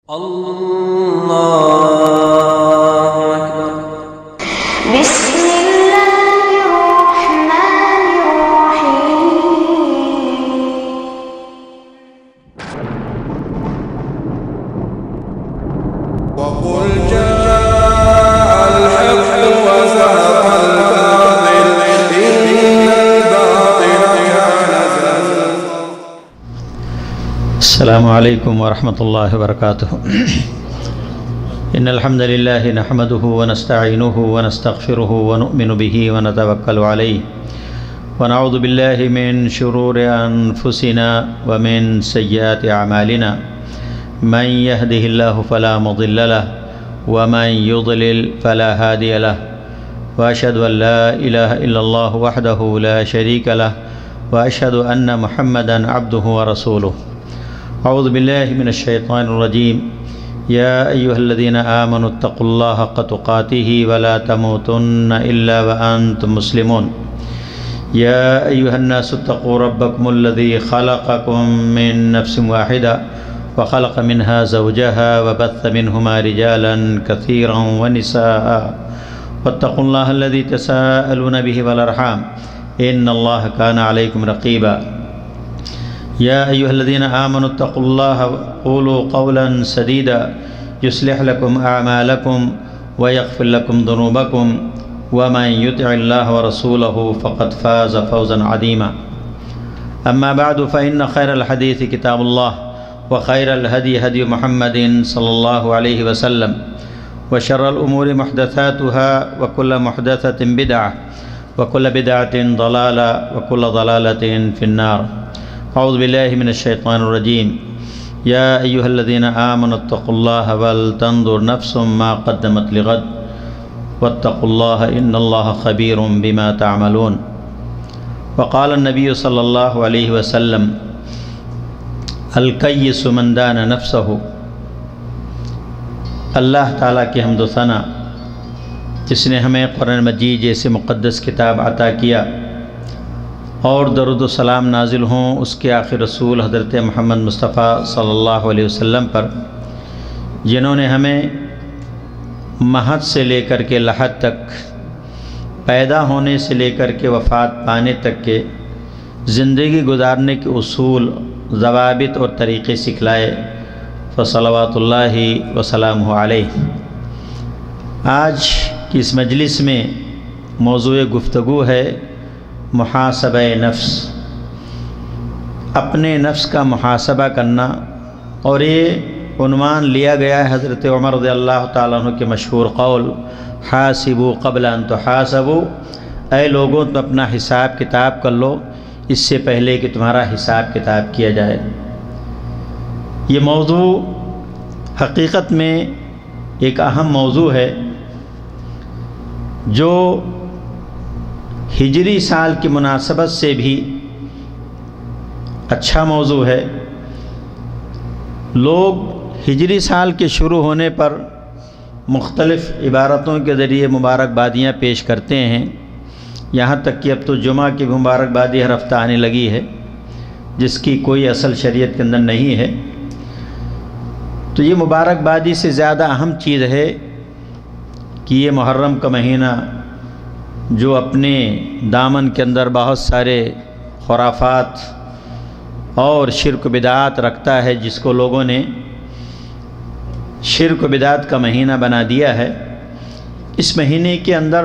اللہ اکبر۔ بسم اللہ الرحمن الرحیم۔ وقل جاء الحق وزهق الباطل إن الباطل كان زهوقا۔ السلام علیکم ورحمۃ اللہ وبرکاتہ۔ ان الحمد للہ نحمده ونستعینه ونستغفره ونؤمن به ونتوکل علیہ ونعوذ باللہ من شرور انفسنا ومن سیئات اعمالنا من يهده الله فلا مضل له ومن يضلل فلا هادي له واشهد ان لا اله الا الله وحده لا شريك له واشهد ان محمدا عبده ورسوله۔ اعوذ باللہ من الشیطان الرجیم۔ یا ایہا الذین آمنوا اتقوا اللہ حق تقاتہ ولا تموتن الا وانتم مسلمون۔ یا ایہا الناس اتقوا ربکم الذی خلقکم من نفس واحدہ وخلق منها زوجها وبث منهما رجالا كثيرا ونساء واتقوا الله الذي تساءلون به والارحام ان الله كان عليكم رقيبا۔ یا ایہا الذین آمنوا اتقوا اللہ وقولوا قولا سدیدا یصلح لکم اعمالکم ویغفر لکم ذنوبکم ومن یطع اللہ ورسولہ فقد فاز فوزا عظیما۔ اما بعد فإن خیر الحدیث کتاب اللہ وخیر الہدی ہدی محمد صلی اللہ علیہ وسلم وشر الامور محدثاتها وكل محدثة بدعة وكل بدعة ضلالة وكل ضلالة في النار۔ اعوذ باللہ من الشیطان الرجیم۔ یا ایہا الذین آمنوا اتقوا اللہ ولتنظر نفس ما قدمت لغد واتقوا اللہ ان اللہ خبیر بما تعملون۔ وقال النبی صلی اللہ علیہ وسلم الکیس من دان نفسہ۔ اللہ تعالیٰ کی حمد و ثنا جس نے ہمیں قرآن مجید جیسے مقدس کتاب عطا کیا، اور درود و سلام نازل ہوں اس کے آخر رسول حضرت محمد مصطفیٰ صلی اللہ علیہ وسلم پر، جنہوں نے ہمیں مہد سے لے کر کے لحد تک، پیدا ہونے سے لے کر کے وفات پانے تک کے زندگی گزارنے کے اصول، ضوابط اور طریقے سکھلائے، فصلوات اللہ وسلامہ علیہ۔ آج کی اس مجلس میں موضوع گفتگو ہے محاسبہ نفس، اپنے نفس کا محاسبہ کرنا، اور یہ عنوان لیا گیا ہے حضرت عمر رضی اللہ تعالیٰ عنہ کے مشہور قول حاسبوا قبل ان تحاسبوا، اے لوگوں تم اپنا حساب کتاب کر لو اس سے پہلے کہ تمہارا حساب کتاب کیا جائے۔ یہ موضوع حقیقت میں ایک اہم موضوع ہے جو ہجری سال کی مناسبت سے بھی اچھا موضوع ہے۔ لوگ ہجری سال کے شروع ہونے پر مختلف عبارتوں کے ذریعے مبارکبادیاں پیش کرتے ہیں، یہاں تک کہ اب تو جمعہ کی مبارکبادی ہر ہفتہ آنے لگی ہے جس کی کوئی اصل شریعت کے اندر نہیں ہے۔ تو یہ مبارکبادی سے زیادہ اہم چیز ہے کہ یہ محرم کا مہینہ جو اپنے دامن کے اندر بہت سارے خرافات اور شرک و بدعات رکھتا ہے، جس کو لوگوں نے شرک و بدعات کا مہینہ بنا دیا ہے، اس مہینے کے اندر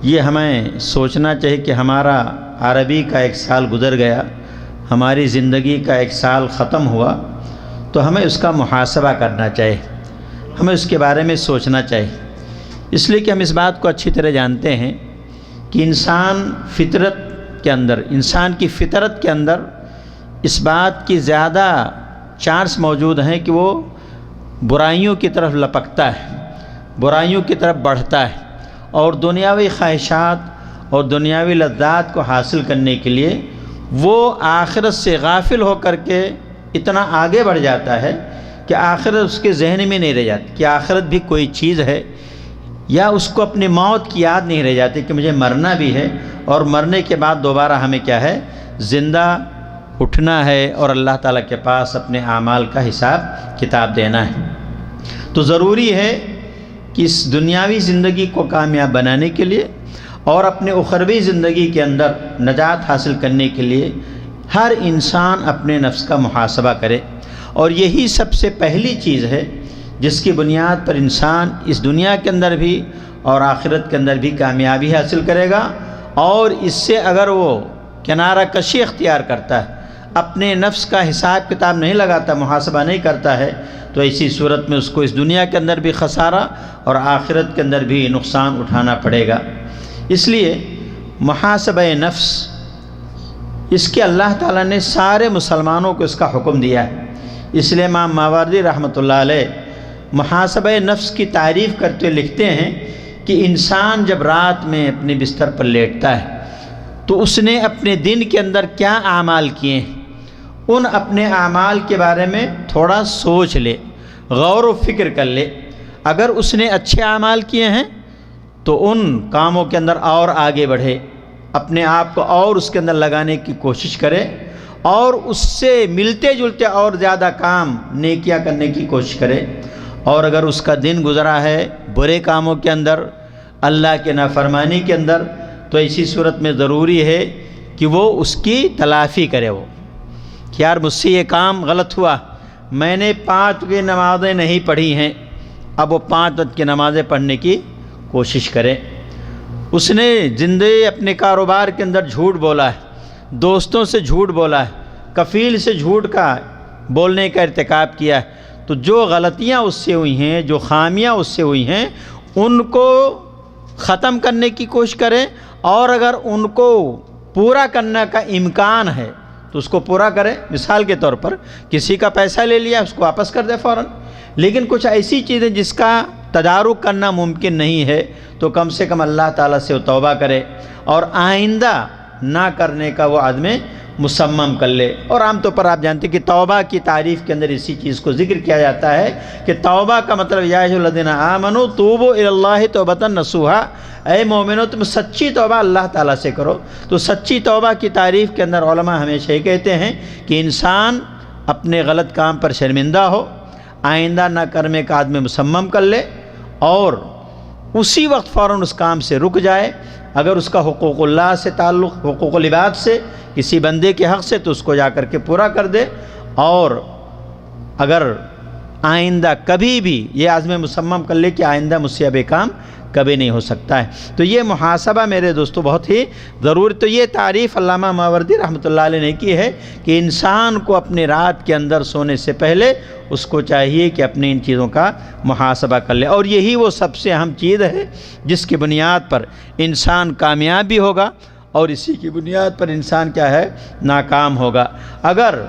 یہ ہمیں سوچنا چاہیے کہ ہمارا عربی کا ایک سال گزر گیا، ہماری زندگی کا ایک سال ختم ہوا، تو ہمیں اس کا محاسبہ کرنا چاہیے، ہمیں اس کے بارے میں سوچنا چاہیے، اس لیے کہ ہم اس بات کو اچھی طرح جانتے ہیں کہ انسان کی فطرت کے اندر اس بات کی زیادہ چانس موجود ہیں کہ وہ برائیوں کی طرف لپکتا ہے، برائیوں کی طرف بڑھتا ہے، اور دنیاوی خواہشات اور دنیاوی لذات کو حاصل کرنے کے لیے وہ آخرت سے غافل ہو کر کے اتنا آگے بڑھ جاتا ہے کہ آخرت اس کے ذہن میں نہیں رہ جاتی کہ آخرت بھی کوئی چیز ہے، یا اس کو اپنی موت کی یاد نہیں رہ جاتی کہ مجھے مرنا بھی ہے، اور مرنے کے بعد دوبارہ ہمیں کیا ہے، زندہ اٹھنا ہے اور اللہ تعالیٰ کے پاس اپنے اعمال کا حساب کتاب دینا ہے۔ تو ضروری ہے کہ اس دنیاوی زندگی کو کامیاب بنانے کے لیے اور اپنے اخروی زندگی کے اندر نجات حاصل کرنے کے لیے ہر انسان اپنے نفس کا محاسبہ کرے، اور یہی سب سے پہلی چیز ہے جس کی بنیاد پر انسان اس دنیا کے اندر بھی اور آخرت کے اندر بھی کامیابی حاصل کرے گا۔ اور اس سے اگر وہ کنارہ کشی اختیار کرتا ہے، اپنے نفس کا حساب کتاب نہیں لگاتا، محاسبہ نہیں کرتا ہے، تو ایسی صورت میں اس کو اس دنیا کے اندر بھی خسارہ اور آخرت کے اندر بھی نقصان اٹھانا پڑے گا۔ اس لیے محاسبہ نفس، اس کے اللہ تعالیٰ نے سارے مسلمانوں کو اس کا حکم دیا ہے۔ اس لیے امام ماوردی رحمۃ اللہ علیہ محاسبہ نفس کی تعریف کرتے لکھتے ہیں کہ انسان جب رات میں اپنے بستر پر لیٹتا ہے تو اس نے اپنے دن کے اندر کیا اعمال کیے ہیں، ان اپنے اعمال کے بارے میں تھوڑا سوچ لے، غور و فکر کر لے۔ اگر اس نے اچھے اعمال کیے ہیں تو ان کاموں کے اندر اور آگے بڑھے، اپنے آپ کو اور اس کے اندر لگانے کی کوشش کرے، اور اس سے ملتے جلتے اور زیادہ کام نیکیاں کرنے کی کوشش کرے۔ اور اگر اس کا دن گزرا ہے برے کاموں کے اندر، اللہ کے نافرمانی کے اندر، تو ایسی صورت میں ضروری ہے کہ وہ اس کی تلافی کرے، وہ کہ یار مجھ سے یہ کام غلط ہوا، میں نے 5 کی نمازیں نہیں پڑھی ہیں، اب وہ 5 وقت کی نمازیں پڑھنے کی کوشش کرے۔ اس نے زندگی اپنے کاروبار کے اندر جھوٹ بولا ہے، دوستوں سے جھوٹ بولا ہے، کفیل سے جھوٹ کا بولنے کا ارتکاب کیا ہے، تو جو غلطیاں اس سے ہوئی ہیں، جو خامیاں اس سے ہوئی ہیں، ان کو ختم کرنے کی کوشش کریں، اور اگر ان کو پورا کرنے کا امکان ہے تو اس کو پورا کرے۔ مثال کے طور پر کسی کا پیسہ لے لیا، اس کو واپس کر دے فوراً۔ لیکن کچھ ایسی چیزیں جس کا تدارک کرنا ممکن نہیں ہے تو کم سے کم اللہ تعالیٰ سے وہ توبہ کرے اور آئندہ نہ کرنے کا وہ عزم مصمم کر لے۔ اور عام طور پر آپ جانتے ہیں کہ توبہ کی تعریف کے اندر اسی چیز کو ذکر کیا جاتا ہے کہ توبہ کا مطلب یا ایھا الذین آمنوا توبوا الی اللہ توبۃ نصوحا، اے مومنو تم سچی توبہ اللہ تعالیٰ سے کرو۔ تو سچی توبہ کی تعریف کے اندر علماء ہمیشہ یہ کہتے ہیں کہ انسان اپنے غلط کام پر شرمندہ ہو، آئندہ نہ کرنے کا عزم مصمم کر لے، اور اسی وقت فوراً اس کام سے رک جائے۔ اگر اس کا حقوق اللہ سے تعلق، حقوق العباد سے، کسی بندے کے حق سے، تو اس کو جا کر کے پورا کر دے، اور اگر آئندہ کبھی بھی یہ عزم مصمم کر لے کہ آئندہ مجھ سے اب یہ کام کبھی نہیں ہو سکتا ہے۔ تو یہ محاسبہ میرے دوستو بہت ہی ضروری۔ تو یہ تعریف علامہ ماوردی رحمۃ اللہ علیہ نے کی ہے کہ انسان کو اپنے رات کے اندر سونے سے پہلے اس کو چاہیے کہ اپنی ان چیزوں کا محاسبہ کر لے، اور یہی وہ سب سے اہم چیز ہے جس کی بنیاد پر انسان کامیاب بھی ہوگا، اور اسی کی بنیاد پر انسان کیا ہے، ناکام ہوگا۔ اگر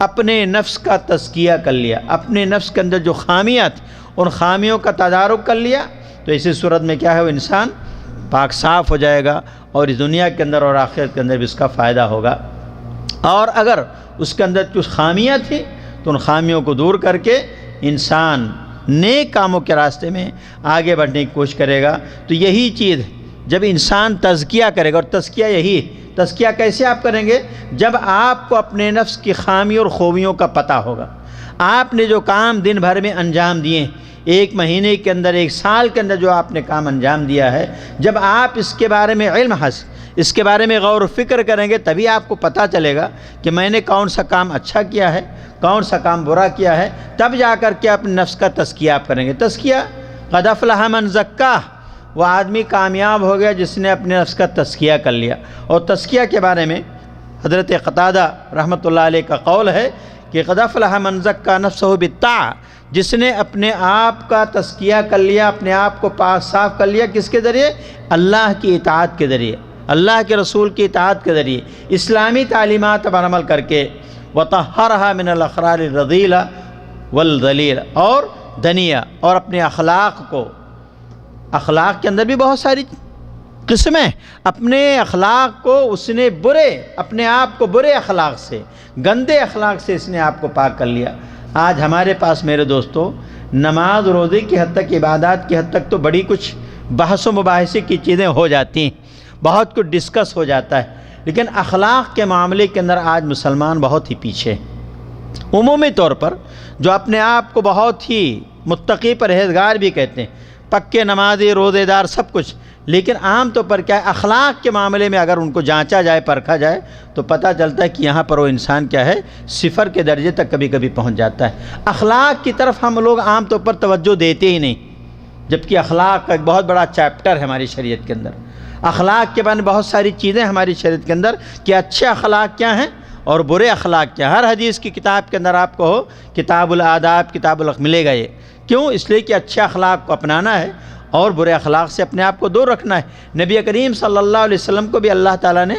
اپنے نفس کا تزکیہ کر لیا، اپنے نفس کے اندر جو خامیات، ان خامیوں کا تدارک کر لیا، تو اسی صورت میں کیا ہے، وہ انسان پاک صاف ہو جائے گا، اور اس دنیا کے اندر اور آخرت کے اندر بھی اس کا فائدہ ہوگا۔ اور اگر اس کے اندر کچھ خامیاں تھیں تو ان خامیوں کو دور کر کے انسان نیک کاموں کے راستے میں آگے بڑھنے کی کوشش کرے گا۔ تو یہی چیز ہے، جب انسان تزکیہ کرے گا، اور تزکیہ یہی ہے، تزکیہ کیسے آپ کریں گے؟ جب آپ کو اپنے نفس کی خامی اور خوبیوں کا پتہ ہوگا، آپ نے جو کام دن بھر میں انجام دیے ہیں، 1 مہینے کے اندر، 1 سال کے اندر جو آپ نے کام انجام دیا ہے، جب آپ اس کے بارے میں علم حاصل، اس کے بارے میں غور و فکر کریں گے، تبھی آپ کو پتہ چلے گا کہ میں نے کون سا کام اچھا کیا ہے، کون سا کام برا کیا ہے۔ تب جا کر کے اپنے نفس کا تزکیہ آپ کریں گے۔ تزکیہ قد افلح من زکاہ، وہ آدمی کامیاب ہو گیا جس نے اپنے نفس کا تزکیہ کر لیا۔ اور تزکیہ کے بارے میں حضرت قتادہ رحمۃ اللہ علیہ کا قول ہے کہ قد افلح من زکا نفسہ بالطاعہ، جس نے اپنے آپ کا تزکیہ کر لیا، اپنے آپ کو پاک صاف کر لیا، کس کے ذریعے؟ اللہ کی اطاعت کے ذریعے، اللہ کے رسول کی اطاعت کے ذریعے، اسلامی تعلیمات پر عمل کر کے، وطہرھا من الاخرار الرذیلہ والذلیلہ، اور دنیہ، اور اپنے اخلاق کو، اخلاق کے اندر بھی بہت ساری قسمیں، اپنے اخلاق کو اس نے برے، اپنے آپ کو برے اخلاق سے، گندے اخلاق سے اس نے آپ کو پاک کر لیا۔ آج ہمارے پاس میرے دوستو نماز روزے کی حد تک، عبادات کی حد تک تو بڑی کچھ بحث و مباحثے کی چیزیں ہو جاتی ہیں، بہت کچھ ڈسکس ہو جاتا ہے، لیکن اخلاق کے معاملے کے اندر آج مسلمان بہت ہی پیچھے ہیں۔ عمومی طور پر جو اپنے آپ کو بہت ہی متقی پرہیزگار بھی کہتے ہیں، پکے نمازی، روزے دار، سب کچھ، لیکن عام طور پر کیا ہے، اخلاق کے معاملے میں اگر ان کو جانچا جائے، پرکھا جائے تو پتہ چلتا ہے کہ یہاں پر وہ انسان کیا ہے، صفر کے درجے تک کبھی کبھی پہنچ جاتا ہے۔ اخلاق کی طرف ہم لوگ عام طور پر توجہ دیتے ہی نہیں، جبکہ اخلاق کا ایک بہت بڑا چیپٹر ہے ہماری شریعت کے اندر۔ اخلاق کے بارے میں بہت ساری چیزیں ہماری شریعت کے اندر کہ اچھے اخلاق کیا ہیں اور برے اخلاق کیا ہیں۔ ہر حدیث کی کتاب کے اندر آپ کو ہو کتاب الآداب، کتاب الاخلاق ملے گا یہ، کیوں؟ اس لیے کہ اچھے اخلاق کو اپنانا ہے اور برے اخلاق سے اپنے آپ کو دور رکھنا ہے۔ نبی کریم صلی اللہ علیہ وسلم کو بھی اللہ تعالیٰ نے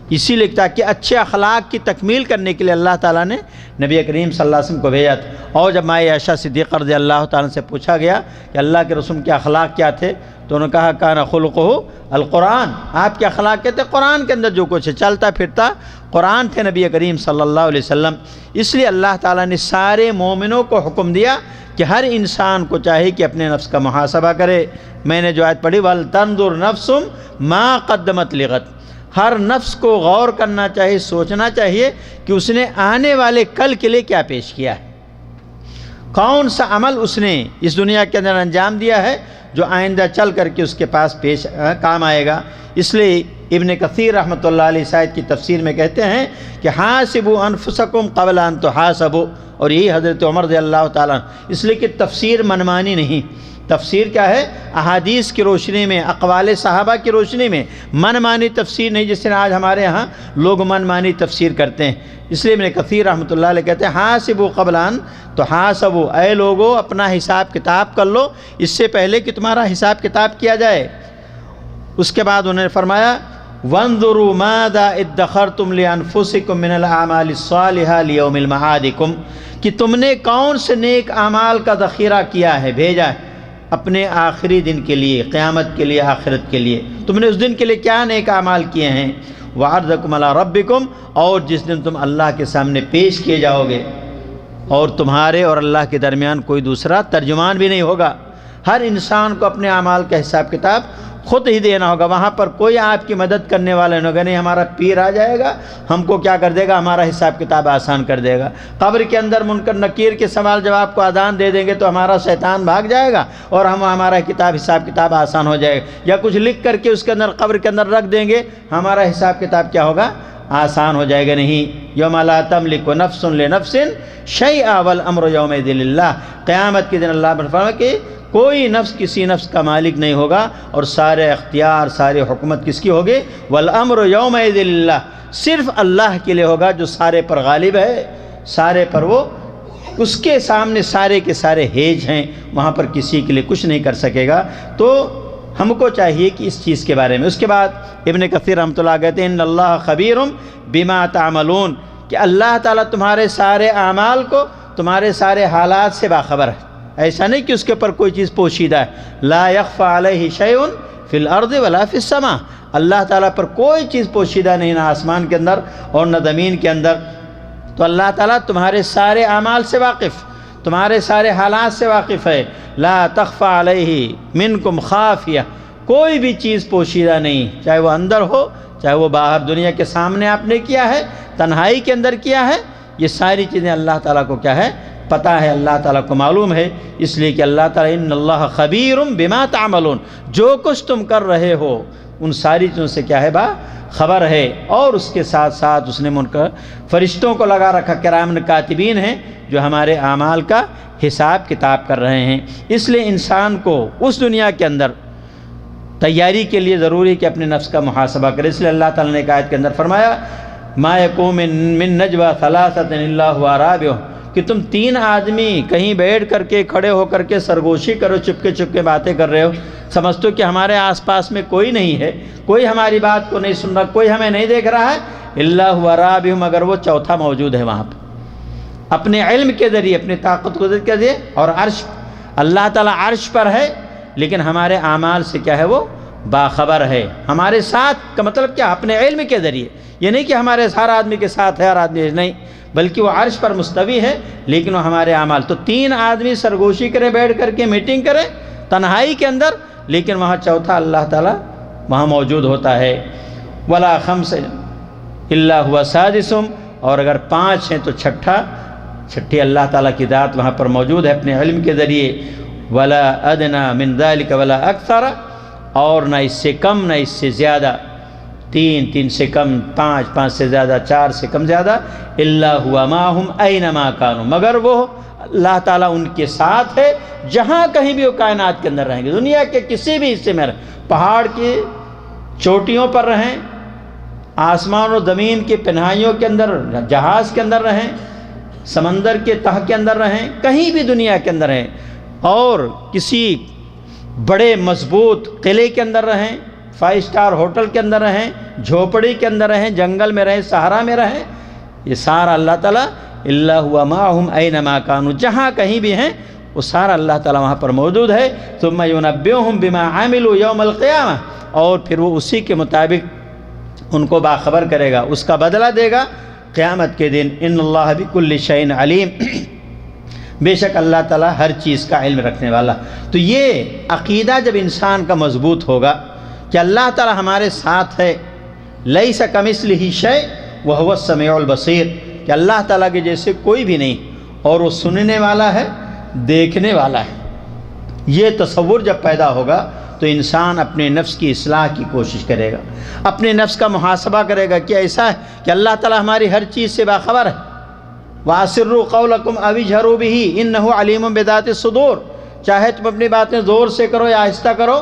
اسی لیے کہا کہ اچھے اخلاق کی تکمیل کرنے کے لیے اللہ تعالیٰ نے نبی کریم صلی اللہ علیہ وسلم کو بھیجا تھا۔ اور جب مائیں عائشہ صدیقہ رضی اللہ تعالیٰ سے پوچھا گیا کہ اللہ کے رسول کے اخلاق کیا تھے، تو انہوں نے کہا کان خلقہ القرآن، آپ کے اخلاق کہتے قرآن کے اندر جو کچھ ہے، چلتا پھرتا قرآن تھے نبی کریم صلی اللہ علیہ وسلم۔ اس لیے اللہ تعالیٰ نے سارے مومنوں کو حکم دیا کہ ہر انسان کو چاہیے کہ اپنے نفس کا محاسبہ کرے۔ میں نے جو آیت پڑھی وَلْتَنْظُرْ نَفْسٌ مَا قَدَّمَتْ لِغَدٍ، ہر نفس کو غور کرنا چاہیے، سوچنا چاہیے کہ اس نے آنے والے کل کے لیے کیا پیش کیا ہے، کون سا عمل اس نے اس دنیا کے اندر انجام دیا ہے جو آئندہ چل کر کے اس کے پاس کام آئے گا۔ اس لیے ابن کثیر رحمۃ اللہ علیہ اس آیت کی تفسیر میں کہتے ہیں کہ حاسبوا انفسکم قبل ان تحاسبوا، اور یہی حضرت عمر رضی اللہ تعالیٰ عنہ، اس لیے کہ تفسیر منمانی نہیں، تفسیر کیا ہے، احادیث کی روشنی میں، اقوال صحابہ کی روشنی میں، من مانی تفسیر نہیں جس طرح آج ہمارے ہاں لوگ من مانی تفسیر کرتے ہیں۔ اس لیے ابن کثیر رحمۃ اللہ علیہ کہتے ہیں حاسبوا قبل ان تحاسبوا، اے لوگو اپنا حساب کتاب کر لو اس سے پہلے کہ تمہارا حساب کتاب کیا جائے۔ اس کے بعد انہوں نے فرمایا وانظروا ماذا ادخرتم لانفسکم من الاعمال الصالحہ لیوم المعادکم، کہ تم نے کون سے نیک اعمال کا ذخیرہ کیا ہے، بھیجا ہے اپنے آخری دن کے لیے، قیامت کے لیے، آخرت کے لیے، تم نے اس دن کے لیے کیا نیک اعمال کیے ہیں۔ وعرضکم علی ربکم، اور جس دن تم اللہ کے سامنے پیش کیے جاؤ گے اور تمہارے اور اللہ کے درمیان کوئی دوسرا ترجمان بھی نہیں ہوگا، ہر انسان کو اپنے اعمال کا حساب کتاب خود ہی دینا ہوگا۔ وہاں پر کوئی آپ کی مدد کرنے والا نہیں ہوگا، نہیں ہمارا پیر آ جائے گا ہم کو کیا کر دے گا، ہمارا حساب کتاب آسان کر دے گا۔ قبر کے اندر منکر نکیر کے سوال جواب کو آذان دے دیں گے تو ہمارا شیطان بھاگ جائے گا اور ہمارا حساب کتاب آسان ہو جائے گا، یا کچھ لکھ کر کے اس کے اندر قبر کے اندر رکھ دیں گے ہمارا حساب کتاب کیا ہوگا، آسان ہو جائے گا نہیں۔ یوم لا تملک نفس لنفس شیئا والامر یومئذ للہ، قیامت کے دن اللہ نے فرمایا کہ کوئی نفس کسی نفس کا مالک نہیں ہوگا اور سارے اختیار، سارے حکومت کس کی ہوگی، والامر یومئذ للہ، صرف اللہ کے لیے ہوگا جو سارے پر غالب ہے، سارے پر وہ، اس کے سامنے سارے کے سارے ہیج ہیں، وہاں پر کسی کے لیے کچھ نہیں کر سکے گا۔ تو ہم کو چاہیے کہ اس چیز کے بارے میں۔ اس کے بعد ابن کثیر رحمۃ اللہ کہتے ہیں ان اللہ خبیر بما تعملون، کہ اللہ تعالیٰ تمہارے سارے اعمال کو، تمہارے سارے حالات سے باخبر ہے، ایسا نہیں کہ اس کے اوپر کوئی چیز پوشیدہ ہے۔ لا یخفی علیہ شیء فی الارض ولا فی السماء، اللہ تعالیٰ پر کوئی چیز پوشیدہ نہیں، نہ آسمان کے اندر اور نہ زمین کے اندر۔ تو اللہ تعالیٰ تمہارے سارے اعمال سے واقف، تمہارے سارے حالات سے واقف ہے۔ لا تخفی علیہ منکم خافیہ، کوئی بھی چیز پوشیدہ نہیں، چاہے وہ اندر ہو چاہے وہ باہر، دنیا کے سامنے آپ نے کیا ہے، تنہائی کے اندر کیا ہے، یہ ساری چیزیں اللہ تعالیٰ کو کیا ہے، پتہ ہے، اللہ تعالیٰ کو معلوم ہے۔ اس لیے کہ اللہ تعالیٰ ان اللہ خبیر بما تعملون، جو کچھ تم کر رہے ہو ان ساری چیزوں سے کیا ہے، خبر ہے۔ اور اس کے ساتھ ساتھ اس نے منکر فرشتوں کو لگا رکھا، کرام کاتبین ہیں جو ہمارے اعمال کا حساب کتاب کر رہے ہیں۔ اس لیے انسان کو اس دنیا کے اندر تیاری کے لیے ضروری کہ اپنے نفس کا محاسبہ کرے۔ اس لیے اللہ تعالیٰ نے ایک آیت کے اندر فرمایا ما یکون من نجوى ثلاثة الا هو رابعهم، کہ تم تین آدمی کہیں بیٹھ کر کے، کھڑے ہو کر کے سرگوشی کرو، چپکے چپکے باتیں کر رہے ہو، سمجھتے ہو کہ ہمارے آس پاس میں کوئی نہیں ہے، کوئی ہماری بات کو نہیں سن رہا، کوئی ہمیں نہیں دیکھ رہا ہے، الا هو رابعهم، مگر وہ چوتھا موجود ہے وہاں پہ، اپنے علم کے ذریعے، اپنی طاقت قدرت کے ذریعے، اور عرش، اللہ تعالیٰ عرش پر ہے لیکن ہمارے اعمال سے کیا ہے، وہ باخبر ہے، ہمارے ساتھ کا مطلب کیا، اپنے علم کے ذریعے، یہ نہیں کہ ہمارے ہر آدمی کے ساتھ ہے، ہر آدمی نہیں، بلکہ وہ عرش پر مستوی ہے لیکن وہ ہمارے اعمال۔ تو تین آدمی سرگوشی کریں، بیٹھ کر کے میٹنگ کریں تنہائی کے اندر، لیکن وہاں چوتھا اللہ تعالیٰ وہاں موجود ہوتا ہے۔ ولا خمس الا هو سادسهم، اور اگر 5 ہیں تو چھٹی اللہ تعالیٰ کی ذات وہاں پر موجود ہے اپنے علم کے ذریعے، ولا ادنى من ذلك ولا اکثر، اور نہ اس سے کم نہ اس سے زیادہ، 3 سے کم، 5 سے زیادہ، 4 سے کم زیادہ، الا هو معهم اينما كانوا، مگر وہ اللہ تعالیٰ ان کے ساتھ ہے جہاں کہیں بھی وہ کائنات کے اندر رہیں گے، دنیا کے کسی بھی حصے میں رہیں، پہاڑ کی چوٹیوں پر رہیں، آسمان و زمین کی پنہائیوں کے اندر، جہاز کے اندر رہیں، سمندر کے تہ کے اندر رہیں، کہیں بھی دنیا کے اندر رہیں، اور کسی بڑے مضبوط قلعے کے اندر رہیں، 5 اسٹار ہوٹل کے اندر رہیں، جھوپڑی کے اندر رہیں، جنگل میں رہیں، صحرا میں رہیں، یہ سارا اللہ تعالیٰ الا هو معهم اينما كانوا، جہاں کہیں بھی ہیں وہ سارا اللہ تعالیٰ وہاں پر موجود ہے، ثم ينبئهم بما عملوا يوم القيامة، اور پھر وہ اسی کے مطابق ان کو باخبر کرے گا، اس کا بدلہ دے گا قیامت کے دن۔ ان اللہ بكل شيء علیم، بے شک اللہ تعالیٰ ہر چیز کا علم رکھنے والا۔ تو یہ عقیدہ جب انسان کا مضبوط ہوگا کہ اللہ تعالیٰ ہمارے ساتھ ہے، لیس کمثلہ شیء وہو السمیع البصیر، کہ اللہ تعالیٰ کے جیسے کوئی بھی نہیں، اور وہ سننے والا ہے، دیکھنے والا ہے، یہ تصور جب پیدا ہوگا تو انسان اپنے نفس کی اصلاح کی کوشش کرے گا، اپنے نفس کا محاسبہ کرے گا کہ ایسا ہے کہ اللہ تعالیٰ ہماری ہر چیز سے باخبر ہے۔ وَأَسِرُّوا قَوْلَكُمْ أَوِ اجْهَرُوا بِهِ إِنَّهُ عَلِيمٌ بِذَاتِ الصُّدُورِ، چاہے تم اپنی باتیں زور سے کرو یا آہستہ کرو،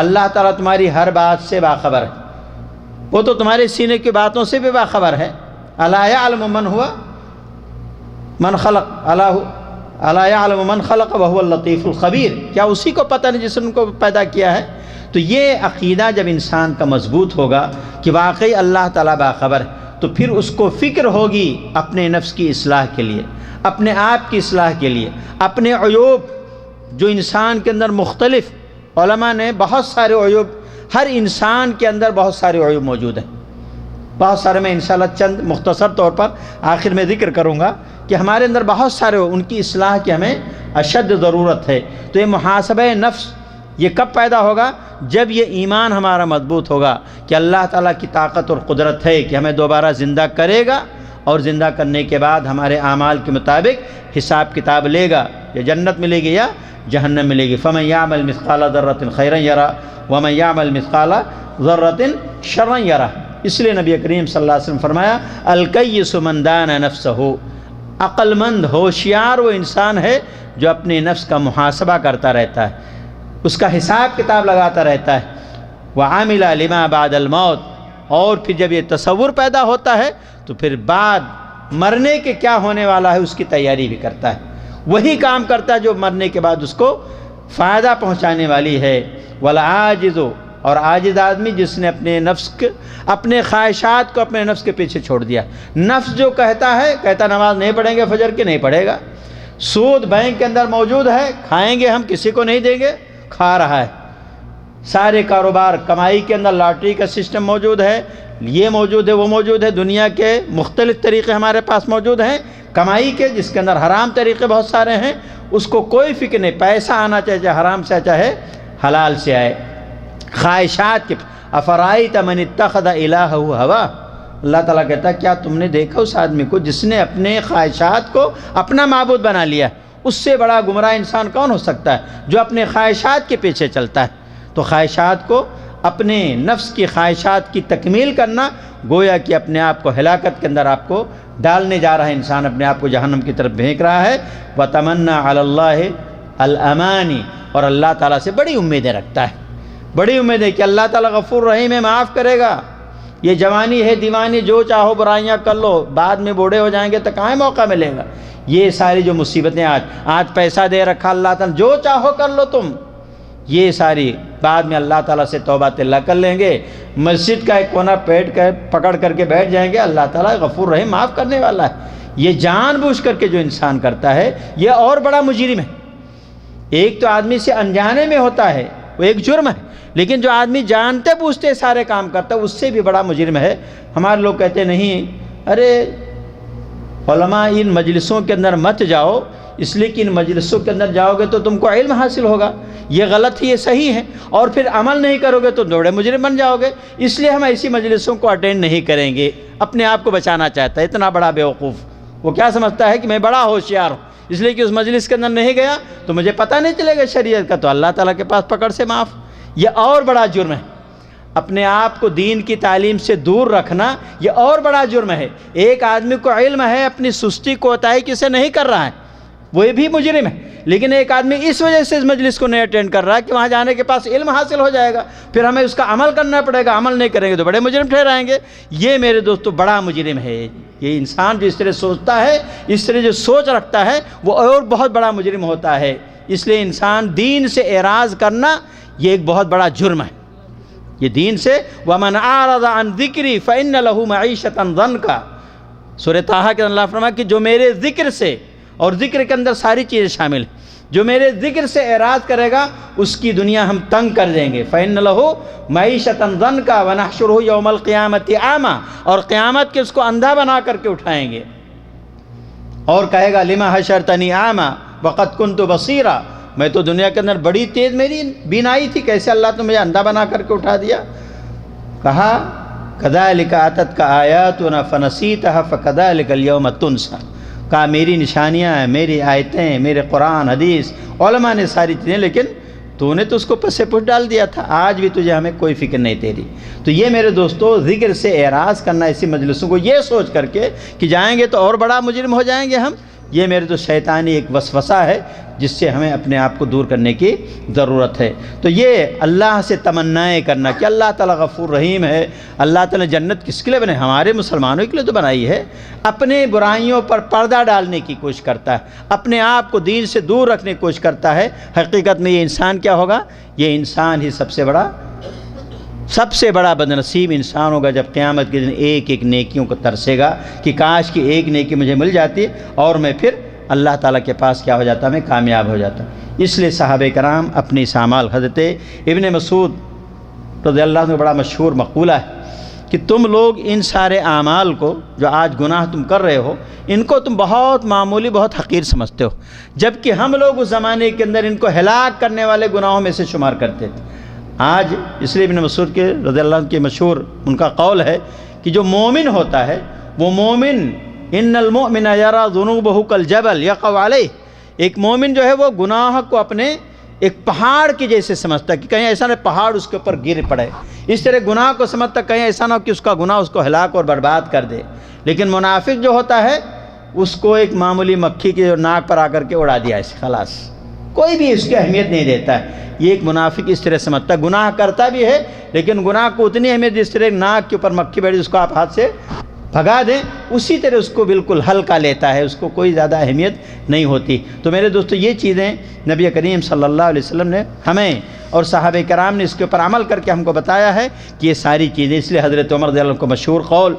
اللہ تعالیٰ تمہاری ہر بات سے باخبر ہے، وہ تو تمہارے سینے کی باتوں سے بھی باخبر ہے۔ أَلَا يَعْلَمُ مَنْ خَلَقَ أَلَا يَعْلَمُ مَنْ خَلَقَ وَهُوَ اللَّطِيفُ الْخَبِيرُ، کیا اسی کو پتہ نہیں جس نے ان کو پیدا کیا ہے؟ تو یہ عقیدہ جب انسان کا مضبوط ہوگا کہ واقعی اللہ تعالیٰ باخبر ہے، تو پھر اس کو فکر ہوگی اپنے نفس کی اصلاح کے لیے، اپنے آپ کی اصلاح کے لیے، اپنے عیوب جو انسان کے اندر مختلف، علماء نے بہت سارے عیوب، ہر انسان کے اندر بہت سارے عیوب موجود ہیں، بہت سارے، میں انشاءاللہ چند مختصر طور پر آخر میں ذکر کروں گا کہ ہمارے اندر بہت سارے، ان کی اصلاح کی ہمیں اشد ضرورت ہے۔ تو یہ محاسبہ نفس یہ کب پیدا ہوگا؟ جب یہ ایمان ہمارا مضبوط ہوگا کہ اللہ تعالیٰ کی طاقت اور قدرت ہے کہ ہمیں دوبارہ زندہ کرے گا، اور زندہ کرنے کے بعد ہمارے اعمال کے مطابق حساب کتاب لے گا، یا جنت ملے گی یا جہنم ملے گی۔ فَمَن يَعْمَلْ مِثْقَالَ ذَرَّةٍ خَيْرًا يَرَهُ وَمَن يَعْمَلْ مِثْقَالَ ذَرَّةٍ شَرًّا يَرَهُ۔ اس لیے نبی کریم صلی اللہ علیہ وسلم فرمایا الکیس من دان نفسہ، عقل مند ہوشیار وہ انسان ہے جو اپنے نفس کا محاسبہ کرتا رہتا ہے، اس کا حساب کتاب لگاتا رہتا ہے۔ وعامل لما بعد الموت، اور پھر جب یہ تصور پیدا ہوتا ہے تو پھر بعد مرنے کے کیا ہونے والا ہے اس کی تیاری بھی کرتا ہے، وہی کام کرتا ہے جو مرنے کے بعد اس کو فائدہ پہنچانے والی ہے۔ والعاجز، اور عاجز آدمی جس نے اپنے نفس اپنے خواہشات کو اپنے نفس کے پیچھے چھوڑ دیا، نفس جو کہتا نماز نہیں پڑھیں گے فجر کی، نہیں پڑھے گا، سود بینک کے اندر موجود ہے، کھائیں گے ہم کسی کو نہیں دیں گے، کھا رہا ہے، سارے کاروبار کمائی کے اندر لاٹری کا سسٹم موجود ہے، یہ موجود ہے وہ موجود ہے، دنیا کے مختلف طریقے ہمارے پاس موجود ہیں کمائی کے، جس کے اندر حرام طریقے بہت سارے ہیں، اس کو کوئی فکر نہیں، پیسہ آنا چاہے حرام سے چاہے حلال سے آئے، خواہشات کے۔ افرائیت من اتخذ الہہ ہوا، اللہ تعالیٰ کہتا ہے کیا تم نے دیکھا اس آدمی کو جس نے اپنے خواہشات کو اپنا معبود بنا لیا؟ اس سے بڑا گمراہ انسان کون ہو سکتا ہے جو اپنے خواہشات کے پیچھے چلتا ہے؟ تو خواہشات کو، اپنے نفس کی خواہشات کی تکمیل کرنا گویا کہ اپنے آپ کو ہلاکت کے اندر آپ کو ڈالنے جا رہا ہے، انسان اپنے آپ کو جہنم کی طرف پھینک رہا ہے۔ وَتَمَنَّا عَلَى اللَّهِ الْأَمَانِ، اور اللہ تعالیٰ سے بڑی امیدیں رکھتا ہے، بڑی امید ہے کہ اللہ تعالیٰ غفور رحیم ہے، معاف کرے گا، یہ جوانی ہے دیوانی، جو چاہو برائیاں کر لو، بعد میں بوڑھے ہو جائیں گے تو کہاں موقع ملے گا۔ یہ ساری جو مصیبتیں آج پیسہ دے رکھا اللہ تعالیٰ، جو چاہو کر لو تم، یہ ساری بعد میں اللہ تعالیٰ سے توبہ اللہ کر لیں گے، مسجد کا ایک کونا پکڑ کر کے بیٹھ جائیں گے، اللہ تعالیٰ غفور رحیم معاف کرنے والا ہے۔ یہ جان بوجھ کر کے جو انسان کرتا ہے یہ اور بڑا مجرم ہے۔ ایک تو آدمی سے انجانے میں ہوتا ہے وہ ایک جرم ہے، لیکن جو آدمی جانتے بوجھتے سارے کام کرتا ہے اس سے بھی بڑا مجرم ہے۔ ہمارے لوگ کہتے نہیں ارے علماء ان مجلسوں کے اندر مت جاؤ، اس لیے کہ ان مجلسوں کے اندر جاؤ گے تو تم کو علم حاصل ہوگا، یہ غلط ہے یہ صحیح ہے، اور پھر عمل نہیں کرو گے تو بڑے مجرم بن جاؤ گے، اس لیے ہم ایسی مجلسوں کو اٹینڈ نہیں کریں گے۔ اپنے آپ کو بچانا چاہتا ہے اتنا بڑا بیوقوف، وہ کیا سمجھتا ہے کہ میں بڑا ہوشیار ہوں، اس لیے کہ اس مجلس کے اندر نہیں گیا تو مجھے پتہ نہیں چلے گا شریعت کا، تو اللہ تعالیٰ کے پاس پکڑ سے معاف۔ یہ اور بڑا جرم ہے، اپنے آپ کو دین کی تعلیم سے دور رکھنا یہ اور بڑا جرم ہے۔ ایک آدمی کو علم ہے، اپنی سستی کوتاہی کسے نہیں کر رہا ہے، وہ بھی مجرم ہے، لیکن ایک آدمی اس وجہ سے اس مجلس کو نہیں اٹینڈ کر رہا ہے کہ وہاں جانے کے پاس علم حاصل ہو جائے گا، پھر ہمیں اس کا عمل کرنا پڑے گا، عمل نہیں کریں گے تو بڑے مجرم ٹھہرائیں گے۔ یہ میرے دوستو بڑا مجرم ہے، یہ انسان جو اس طرح سوچتا ہے، اس طرح جو سوچ رکھتا ہے وہ اور بہت بڑا مجرم ہوتا ہے۔ اس لیے انسان دین سے اعراض کرنا یہ ایک بہت بڑا جرم ہے، یہ دین سے وَمَنْ أَعْرَضَ عَنْ ذِكْرِي فَإِنَّ لَهُ مَعِيشَةً ضَنْكَ، سورہ طٰہٰ کے اللہ فرمایا کہ جو میرے ذکر سے، اور ذکر کے اندر ساری چیزیں شامل ہیں، جو میرے ذکر سے اعراض کرے گا اس کی دنیا ہم تنگ کر دیں گے۔ فَإِنَّ لَهُ مَعِيشَةً ضَنْكَ وَنَحْشُرُهُ يَوْمَ الْقِيَامَةِ أَعْمَىٰ، اور قیامت کے اس کو اندھا بنا کر کے اٹھائیں گے، اور کہے گا لِمَ حَشَرْتَنِي أَعْمَىٰ وَقَدْ كُنْتُ بَصِيرًا، میں تو دنیا کے اندر بڑی تیز میری بینائی تھی، کیسے اللہ نے مجھے اندھا بنا کر کے اٹھا دیا۔ کہا كَذَلِكَ أَتَتْكَ آيَاتُنَا فَنَسِيتَهَا فَكَذَلِكَ الْيَوْمَ تُنسَىٰ، کہا میری نشانیاں ہیں، میری آیتیں، میرے قرآن حدیث علماء نے ساری چیزیں، لیکن تو نے تو اس کو پس پش ڈال دیا تھا، آج بھی تجھے ہمیں کوئی فکر نہیں تیری۔ تو یہ میرے دوستو ذکر سے اعراض کرنا ایسی مجلسوں کو یہ سوچ کر کے کہ جائیں گے تو اور بڑا مجرم ہو جائیں گے ہم، یہ میرے تو شیطانی ایک وسوسہ ہے جس سے ہمیں اپنے آپ کو دور کرنے کی ضرورت ہے۔ تو یہ اللہ سے تمنائیں کرنا کہ اللہ تعالیٰ غفور رحیم ہے، اللہ تعالیٰ جنت کس کے لیے بنے، ہمارے مسلمانوں کے لیے تو بنائی ہے، اپنے برائیوں پر پردہ ڈالنے کی کوشش کرتا ہے، اپنے آپ کو دین سے دور رکھنے کی کوشش کرتا ہے۔ حقیقت میں یہ انسان کیا ہوگا، یہ انسان ہی سب سے بڑا بدنصیب انسان ہوگا جب قیامت کے دن ایک ایک نیکیوں کو ترسے گا کہ کاش کی ایک نیکی مجھے مل جاتی اور میں پھر اللہ تعالیٰ کے پاس کیا ہو جاتا، میں کامیاب ہو جاتا۔ اس لیے صحابہ کرام اپنی اعمال، حضرت ابن مسعود رضی اللہ عنہ بڑا مشہور مقولہ ہے کہ تم لوگ ان سارے اعمال کو جو آج گناہ تم کر رہے ہو ان کو تم بہت معمولی، بہت حقیر سمجھتے ہو، جبکہ ہم لوگ اس زمانے کے اندر ان کو ہلاک کرنے والے گناہوں میں سے شمار کرتے تھے۔ آج اس لیے ابن مسعود کے رضی اللہ عنہ کے مشہور ان کا قول ہے کہ جو مومن ہوتا ہے وہ مومن ان المؤمن یرا ذنوبہ کالجبل یقع علیہ، ایک مومن جو ہے وہ گناہ کو اپنے ایک پہاڑ کی جیسے سمجھتا ہے کہ کہیں ایسا نہ پہاڑ اس کے اوپر گر پڑے، اس طرح گناہ کو سمجھتا کہیں ایسا نہ ہو کہ اس کا گناہ اس کو ہلاک اور برباد کر دے۔ لیکن منافق جو ہوتا ہے اس کو ایک معمولی مکھی کے ناک پر آ کر کے اڑا دیا ایسے، خلاص کوئی بھی اس کی اہمیت نہیں دیتا ہے۔ یہ ایک منافق اس طرح سمجھتا ہے، گناہ کرتا بھی ہے لیکن گناہ کو اتنی اہمیت جس طرح ناک کے اوپر مکھی بیٹھی اس کو آپ ہاتھ سے بھگا دیں اسی طرح اس کو بالکل ہلکا لیتا ہے، اس کو کوئی زیادہ اہمیت نہیں ہوتی۔ تو میرے دوستو یہ چیزیں نبی کریم صلی اللہ علیہ وسلم نے ہمیں اور صحابہ کرام نے اس کے اوپر عمل کر کے ہم کو بتایا ہے کہ یہ ساری چیزیں، اس لیے حضرت عمر رضی اللہ عنہ کو مشہور قول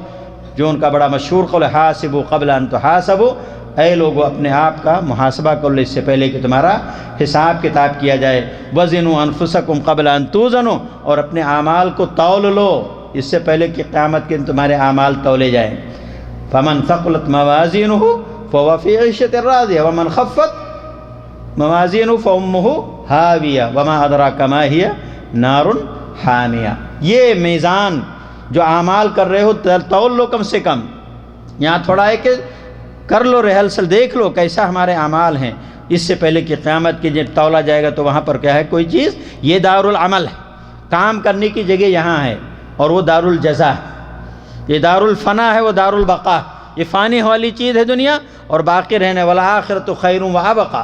جو ان کا بڑا مشہور قول ہے، حاسبوا قبل ان تحاسبوا، اے لوگو اپنے آپ کا محاسبہ کر لو اس سے پہلے کہ تمہارا حساب کتاب کیا جائے، وزنوا انفسکم قبل ان توزنوا، اور اپنے اعمال کو تول لو اس سے پہلے کہ قیامت کے دن تمہارے اعمال تولے جائیں۔ فمن ثقلت موازینہ فهو فی عیشۃ راضیہ ومن خفت موازینہ فامہ ہاویہ وما ادراک ما ہی نار حامیہ۔ یہ میزان جو اعمال کر رہے ہو تول لو، کم سے کم یہاں تھوڑا ہے کہ کر لو ریہرسل، دیکھ لو کیسا ہمارے اعمال ہیں، اس سے پہلے کہ قیامت کے جب تولا جائے گا تو وہاں پر کیا ہے کوئی چیز، یہ دار العمل ہے، کام کرنے کی جگہ یہاں ہے، اور وہ دار الجزا ہے، یہ دار الفنا ہے، وہ دار البقا، یہ فانی والی چیز ہے دنیا، اور باقی رہنے والا آخرت خیر و ابقا،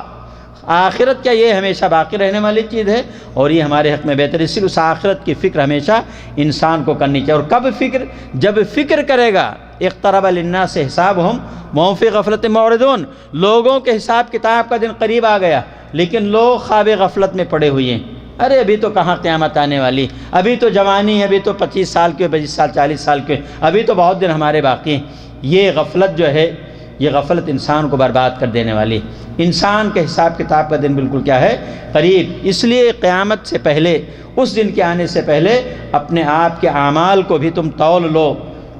آخرت کیا یہ ہمیشہ باقی رہنے والی چیز ہے اور یہ ہمارے حق میں بہتر، اس لیے اس آخرت کی فکر ہمیشہ انسان کو کرنی چاہیے۔ اور کب فکر؟ جب فکر کرے گا، اقترب للناس حسابهم وهم فی غفلت معرضون، لوگوں کے حساب کتاب کا دن قریب آ گیا لیکن لوگ خواب غفلت میں پڑے ہوئے ہیں، ارے ابھی تو کہاں قیامت آنے والی، ابھی تو جوانی ہے، ابھی تو 25 سال کے، 25 سال 40 سال کے، ابھی تو بہت دن ہمارے باقی ہیں۔ یہ غفلت جو ہے، یہ غفلت انسان کو برباد کر دینے والی، انسان کے حساب کتاب کا دن بالکل کیا ہے، قریب۔ اس لیے قیامت سے پہلے، اس دن کے آنے سے پہلے اپنے آپ کے اعمال کو بھی تم تول لو،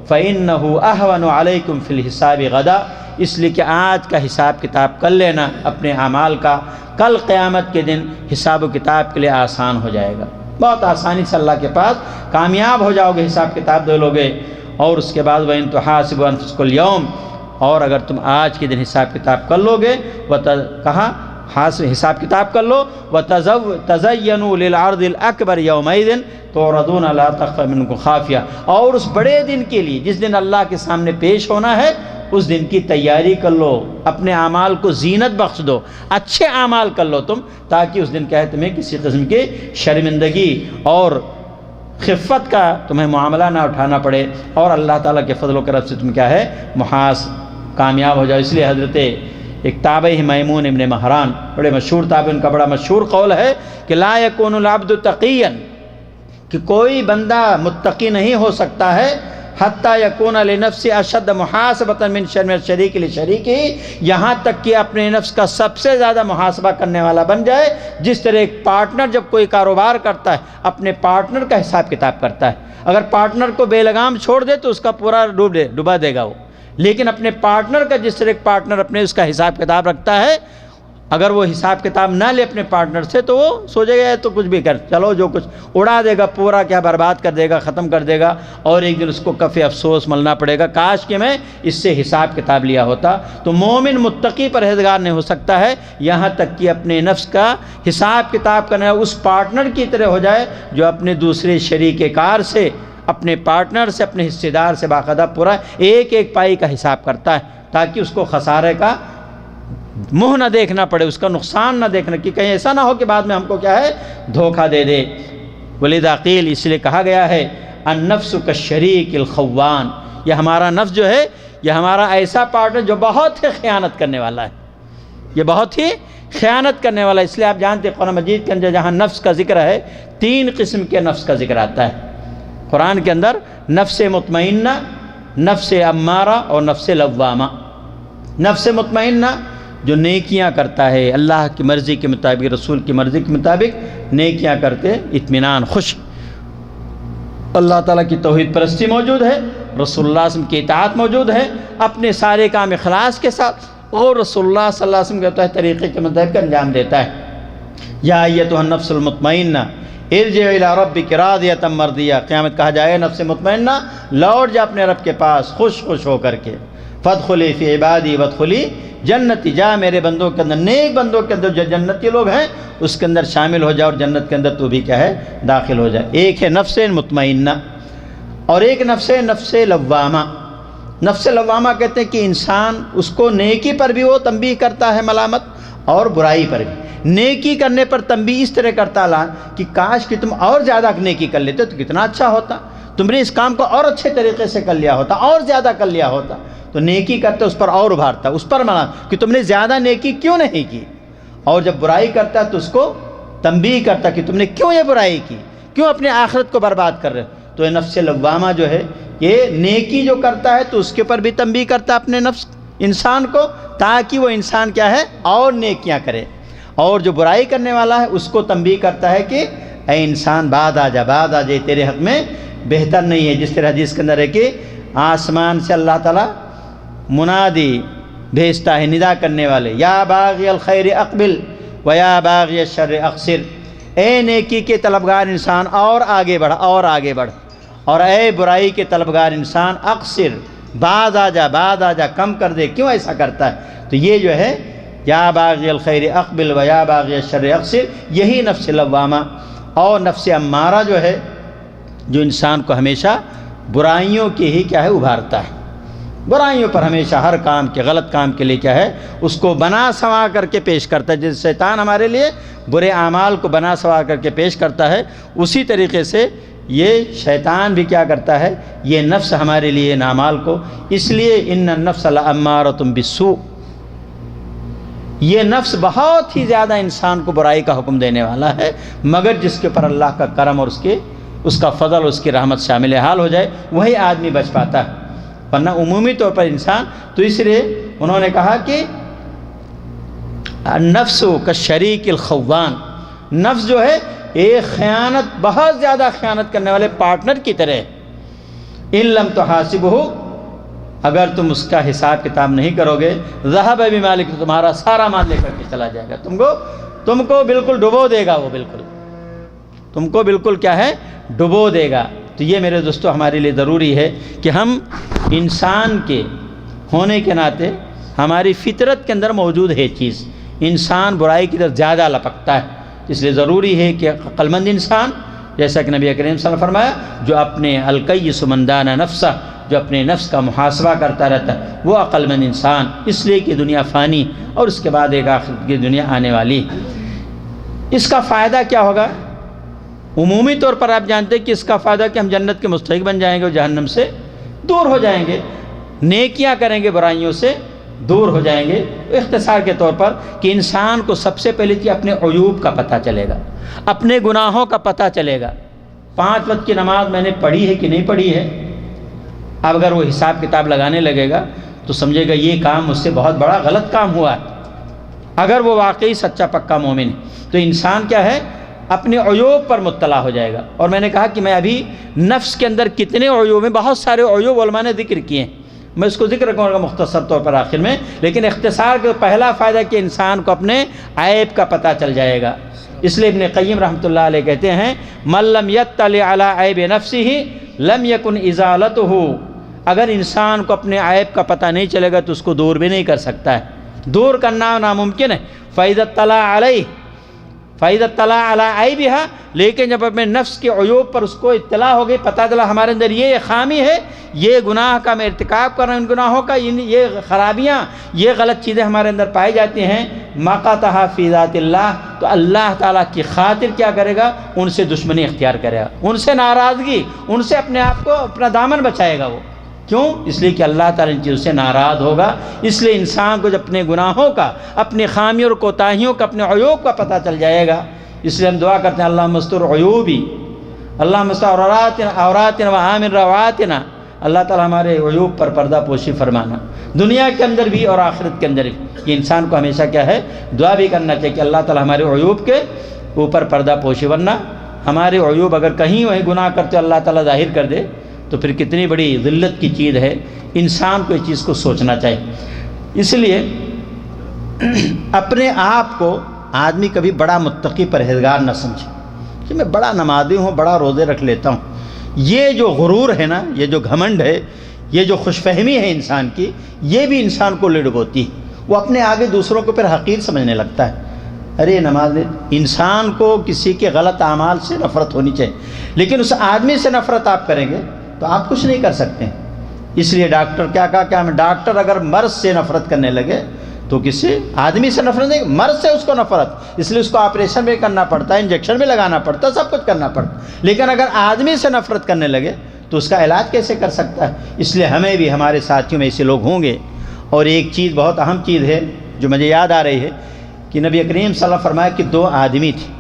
فَإِنَّهُ أَهْوَنُ عَلَيْكُمْ فِي الْحِسَابِ غَدًا، اس لیے کہ آج کا حساب کتاب کر لینا اپنے اعمال کا، کل قیامت کے دن حساب و کتاب کے لیے آسان ہو جائے گا، بہت آسانی سے اللہ کے پاس کامیاب ہو جاؤ گے، حساب کتاب دے لو گے۔ اور اس کے بعد وَإِن تُحَاسِبُوا أَنفُسَكُمُ الْيَوْمَ، اور اگر تم آج کے دن حساب کتاب کر لو گے، کہا حساب کتاب کر لو، وَتَزَيَّنُوا لِلْعَرْضِ الْأَكْبَرِ يَوْمَئِذٍ تُعْرَضُونَ لَا تَخْفَى مِنكُمْ خَافِيَةٌ، اور اس بڑے دن کے لیے جس دن اللہ کے سامنے پیش ہونا ہے، اس دن کی تیاری کر لو، اپنے اعمال کو زینت بخش دو، اچھے اعمال کر لو تم، تاکہ اس دن کیا ہے تمہیں کسی قسم کی شرمندگی اور خفت کا تمہیں معاملہ نہ اٹھانا پڑے، اور اللہ تعالیٰ کے فضل و کرم سے تم کیا ہے محاذ کامیاب ہو جاؤ۔ اس لیے حضرت ایک تابعی میمون ابن مہران، بڑے مشہور تابعی، ان کا بڑا مشہور قول ہے کہ لا یکون العبد تقیا، کہ کوئی بندہ متقی نہیں ہو سکتا ہے حتی یکون لنفس اشد محاسبۃ من شر الشریک لشریکہ، یہاں تک کہ اپنے نفس کا سب سے زیادہ محاسبہ کرنے والا بن جائے، جس طرح ایک پارٹنر جب کوئی کاروبار کرتا ہے اپنے پارٹنر کا حساب کتاب کرتا ہے، اگر پارٹنر کو بے لگام چھوڑ دے تو اس کا پورا ڈبا دے گا وہ، لیکن اپنے پارٹنر کا جس طرح ایک پارٹنر اپنے اس کا حساب کتاب رکھتا ہے، اگر وہ حساب کتاب نہ لے اپنے پارٹنر سے تو وہ سوچے گا تو کچھ بھی کر چلو، جو کچھ اڑا دے گا پورا کیا برباد کر دے گا، ختم کر دے گا، اور ایک دن اس کو کف افسوس ملنا پڑے گا، کاش کہ میں اس سے حساب کتاب لیا ہوتا۔ تو مومن متقی پرہیزگار نہیں ہو سکتا ہے یہاں تک کہ اپنے نفس کا حساب کتاب کرنا اس پارٹنر کی طرح ہو جائے جو اپنے دوسرے شریک کار سے، اپنے پارٹنر سے، اپنے حصے دار سے باقاعدہ پورا ایک ایک پائی کا حساب کرتا ہے، تاکہ اس کو خسارے کا منہ نہ دیکھنا پڑے، اس کا نقصان نہ دیکھنا، کہ کہیں ایسا نہ ہو کہ بعد میں ہم کو کیا ہے دھوکہ دے دے۔ ولذا قیل، اس لیے کہا گیا ہے النفس کالشریک الخوان، یہ ہمارا نفس جو ہے یہ ہمارا ایسا پارٹنر جو بہت ہی خیانت کرنے والا ہے، یہ بہت ہی خیانت کرنے والا ہے۔ اس لیے آپ جانتے ہیں قرآن مجید کے اندر جہاں نفس کا ذکر ہے 3 قسم کے نفس کا ذکر آتا ہے قرآن کے اندر، نفس مطمئنہ، نفس امارہ اور نفس لوامہ۔ نفس مطمئنہ جو نیکیاں کرتا ہے، اللہ کی مرضی کے مطابق، رسول کی مرضی کے مطابق نیکیاں کرتے، اطمینان، خوش، اللہ تعالیٰ کی توحید پرستی موجود ہے، رسول اللہ صلی اللہ علیہ وسلم کی اطاعت موجود ہے، اپنے سارے کام اخلاص کے ساتھ، اور رسول اللہ صلی اللہ علیہ وسلم کے طریقے کے مطابق انجام دیتا ہے۔ یا ایتھا النفس المطمئنہ ارجعی الی ربک راضیۃ مرضیہ، قیامت کہا جائے نفس مطمئنہ لوٹ جا اپنے رب کے پاس خوش ہو کر کے، فادخلی فی عبادی وادخلی جنتی، جا میرے بندوں کے اندر، نیک بندوں کے اندر جو جنتی لوگ ہیں اس کے اندر شامل ہو جا، اور جنت کے اندر تو بھی کیا ہے داخل ہو جائے۔ ایک ہے نفس مطمئنہ اور ایک نفس لوامہ۔ نفس لوامہ کہتے ہیں کہ انسان اس کو نیکی پر بھی وہ تنبیہ کرتا ہے ملامت، اور برائی پر بھی۔ نیکی کرنے پر تنبیہ اس طرح کرتا ہے کہ کاش کہ تم اور زیادہ نیکی کر لیتے تو کتنا اچھا ہوتا، تم نے اس کام کو اور اچھے طریقے سے کر لیا ہوتا، اور زیادہ کر لیا ہوتا۔ تو نیکی کرتا اس پر اور ابھارتا، اس پر منا کہ تم نے زیادہ نیکی کیوں نہیں کی، اور جب برائی کرتا تو اس کو تنبیہ کرتا کہ تم نے کیوں یہ برائی کی، کیوں اپنے آخرت کو برباد کر رہے۔ تو یہ نفس لوامہ جو ہے یہ نیکی جو کرتا ہے تو اس کے اوپر بھی تنبیہ کرتا ہے اپنے نفس انسان کو، تاکہ وہ انسان کیا ہے اور نیکیاں کرے، اور جو برائی کرنے والا ہے اس کو تنبیہ کرتا ہے کہ اے انسان بعد آ جائے، تیرے حق میں بہتر نہیں ہے۔ جس طرح حدیث کے اندر ہے کہ آسمان سے اللہ تعالیٰ منادی بھیجتا ہے، ندا کرنے والے، یا باغی الخیر اقبل و یا باغی الشر اقصر، اے نیکی کے طلبگار انسان اور آگے بڑھ، اور اے برائی کے طلبگار انسان اقصر، بعد آ جا، کم کر دے، کیوں ایسا کرتا ہے۔ تو یہ جو ہے یا باغی الخیر اقبل و یا باغی الشر اقصر، یہی نفس لوامہ۔ اور نفس امارہ جو ہے جو انسان کو ہمیشہ برائیوں کے ہی کیا ہے ابھارتا ہے، برائیوں پر ہمیشہ ہر کام کے، غلط کام کے لیے کیا ہے اس کو بنا سوا کر کے پیش کرتا ہے۔ جیسے شیطان ہمارے لیے برے اعمال کو بنا سوا کر کے پیش کرتا ہے، اسی طریقے سے یہ شیطان بھی کیا کرتا ہے، یہ نفس ہمارے لیے ان اعمال کو، اس لیے ان النفس لامارۃ بالسوء، یہ نفس بہت ہی زیادہ انسان کو برائی کا حکم دینے والا ہے، مگر جس کے اوپر اللہ کا کرم اور اس کا فضل، اس کی رحمت شامل حال ہو جائے وہی آدمی بچ پاتا ہے، ورنہ عمومی طور پر انسان۔ تو اس لیے انہوں نے کہا کہ النفس کالشریک الخوان، نفس جو ہے ایک خیانت، بہت زیادہ خیانت کرنے والے پارٹنر کی طرح، ان لم تحاسبہ اگر تم اس کا حساب کتاب نہیں کرو گے ذہب بمالک، تمہارا سارا مال لے کر کے چلا جائے گا، تم کو بالکل ڈبو دے گا، وہ بالکل تم کو بالکل کیا ہے، ڈبو دے گا۔ تو یہ میرے دوستو ہمارے لیے ضروری ہے کہ ہم انسان کے ہونے کے ناطے ہماری فطرت کے اندر موجود ہے چیز، انسان برائی کی طرف زیادہ لپکتا ہے، اس لیے ضروری ہے کہ عقل مند انسان، جیسا کہ نبی کریم صلی اللہ علیہ وسلم نے فرمایا، جو اپنے الکیس من دان نفسہ، جو اپنے نفس کا محاسبہ کرتا رہتا ہے وہ عقل مند انسان، اس لیے کہ دنیا فانی اور اس کے بعد ایک آخرت کی دنیا آنے والی۔ اس کا فائدہ کیا ہوگا؟ عمومی طور پر آپ جانتے ہیں کہ اس کا فائدہ کہ ہم جنت کے مستحق بن جائیں گے اور جہنم سے دور ہو جائیں گے، نیکیاں کریں گے، برائیوں سے دور ہو جائیں گے۔ اختصار کے طور پر کہ انسان کو سب سے پہلے کہ اپنے عیوب کا پتہ چلے گا، اپنے گناہوں کا پتہ چلے گا۔ 5 وقت کی نماز میں نے پڑھی ہے کہ نہیں پڑھی ہے، اب اگر وہ حساب کتاب لگانے لگے گا تو سمجھے گا یہ کام مجھ سے بہت بڑا غلط کام ہوا ہے۔ اگر وہ واقعی سچا پکا مومن ہے تو انسان کیا ہے، اپنے عیوب پر مطلع ہو جائے گا۔ اور میں نے کہا کہ میں ابھی نفس کے اندر کتنے عیوب ہیں، بہت سارے عیوب علماء نے ذکر کیے ہیں، میں اس کو ذکر کروں گا مختصر طور پر آخر میں، لیکن اختصار کے پہلا فائدہ کہ انسان کو اپنے عیب کا پتہ چل جائے گا۔ اس لیے ابن قیم رحمۃ اللہ علیہ کہتے ہیں من لم یطلع علی عیب نفسہ لم یکن ازالتہ، اگر انسان کو اپنے عیب کا پتہ نہیں چلے گا تو اس کو دور بھی نہیں کر سکتا ہے، دور کرنا ناممکن ہے۔ فَإِذَا اطَّلَعَ عَلَىٰ عَيْبِهَا، لیکن جب اپنے نفس کے عیوب پر اس کو اطلاع ہو گئی، پتہ چلا ہمارے اندر یہ خامی ہے، یہ گناہ کا میں ارتکاب کر رہا ہوں، ان گناہوں کا یہ خرابیاں، یہ غلط چیزیں ہمارے اندر پائی جاتی ہیں، مَقَتَهَا فِي ذَاتِ اللَّهِ، تو اللہ تعالیٰ کی خاطر کیا کرے گا، ان سے دشمنی اختیار کرے گا، ان سے ناراضگی، ان سے اپنے آپ کو اپنا دامن بچائے گا وہ۔ کیوں؟ اس لیے کہ اللہ تعالیٰ ان چیزوں سے ناراض ہوگا۔ اس لیے انسان کو جب اپنے گناہوں کا، اپنی خامیوں اور کوتاہیوں کا، اپنے عیوب کا پتہ چل جائے گا، اس لیے ہم دعا کرتے ہیں اللہم استر عیوبی، اللہم استر عوراتنا وآمن رواتنا، اللہ تعالیٰ ہمارے عیوب پر پردہ پوشی فرمانا، دنیا کے اندر بھی اور آخرت کے اندر بھی۔ یہ انسان کو ہمیشہ کیا ہے، دعا بھی کرنا چاہیے کہ اللہ تعالیٰ ہمارے عیوب کے اوپر پردہ پوشی، ورنہ ہمارے عیوب اگر کہیں وہیں گناہ کرتے اللہ تعالیٰ ظاہر کر دے تو پھر کتنی بڑی ذلت کی چیز ہے۔ انسان کو اس چیز کو سوچنا چاہیے۔ اس لیے اپنے آپ کو آدمی کبھی بڑا متقی پرہیزگار نہ سمجھے کہ میں بڑا نمازی ہوں، بڑا روزے رکھ لیتا ہوں۔ یہ جو غرور ہے نا، یہ جو گھمنڈ ہے، یہ جو خوش فہمی ہے انسان کی، یہ بھی انسان کو لڑگوتی ہے۔ وہ اپنے آگے دوسروں کو پھر حقیر سمجھنے لگتا ہے۔ ارے نماز، انسان کو کسی کے غلط اعمال سے نفرت ہونی چاہیے، لیکن اس آدمی سے نفرت آپ کریں گے تو آپ کچھ نہیں کر سکتے۔ اس لیے ڈاکٹر کیا کہا، کیا میں ڈاکٹر اگر مرض سے نفرت کرنے لگے تو کسی آدمی سے نفرت نہیں، مرض سے اس کو نفرت، اس لیے اس کو آپریشن بھی کرنا پڑتا ہے، انجیکشن بھی لگانا پڑتا ہے، سب کچھ کرنا پڑتا ہے۔ لیکن اگر آدمی سے نفرت کرنے لگے تو اس کا علاج کیسے کر سکتا ہے؟ اس لیے ہمیں بھی ہمارے ساتھیوں میں ایسے لوگ ہوں گے۔ اور ایک چیز بہت اہم چیز ہے جو مجھے یاد آ رہی ہے کہ نبی کریم صلی اللہ علیہ وسلم فرمایا کہ 2 آدمی تھے،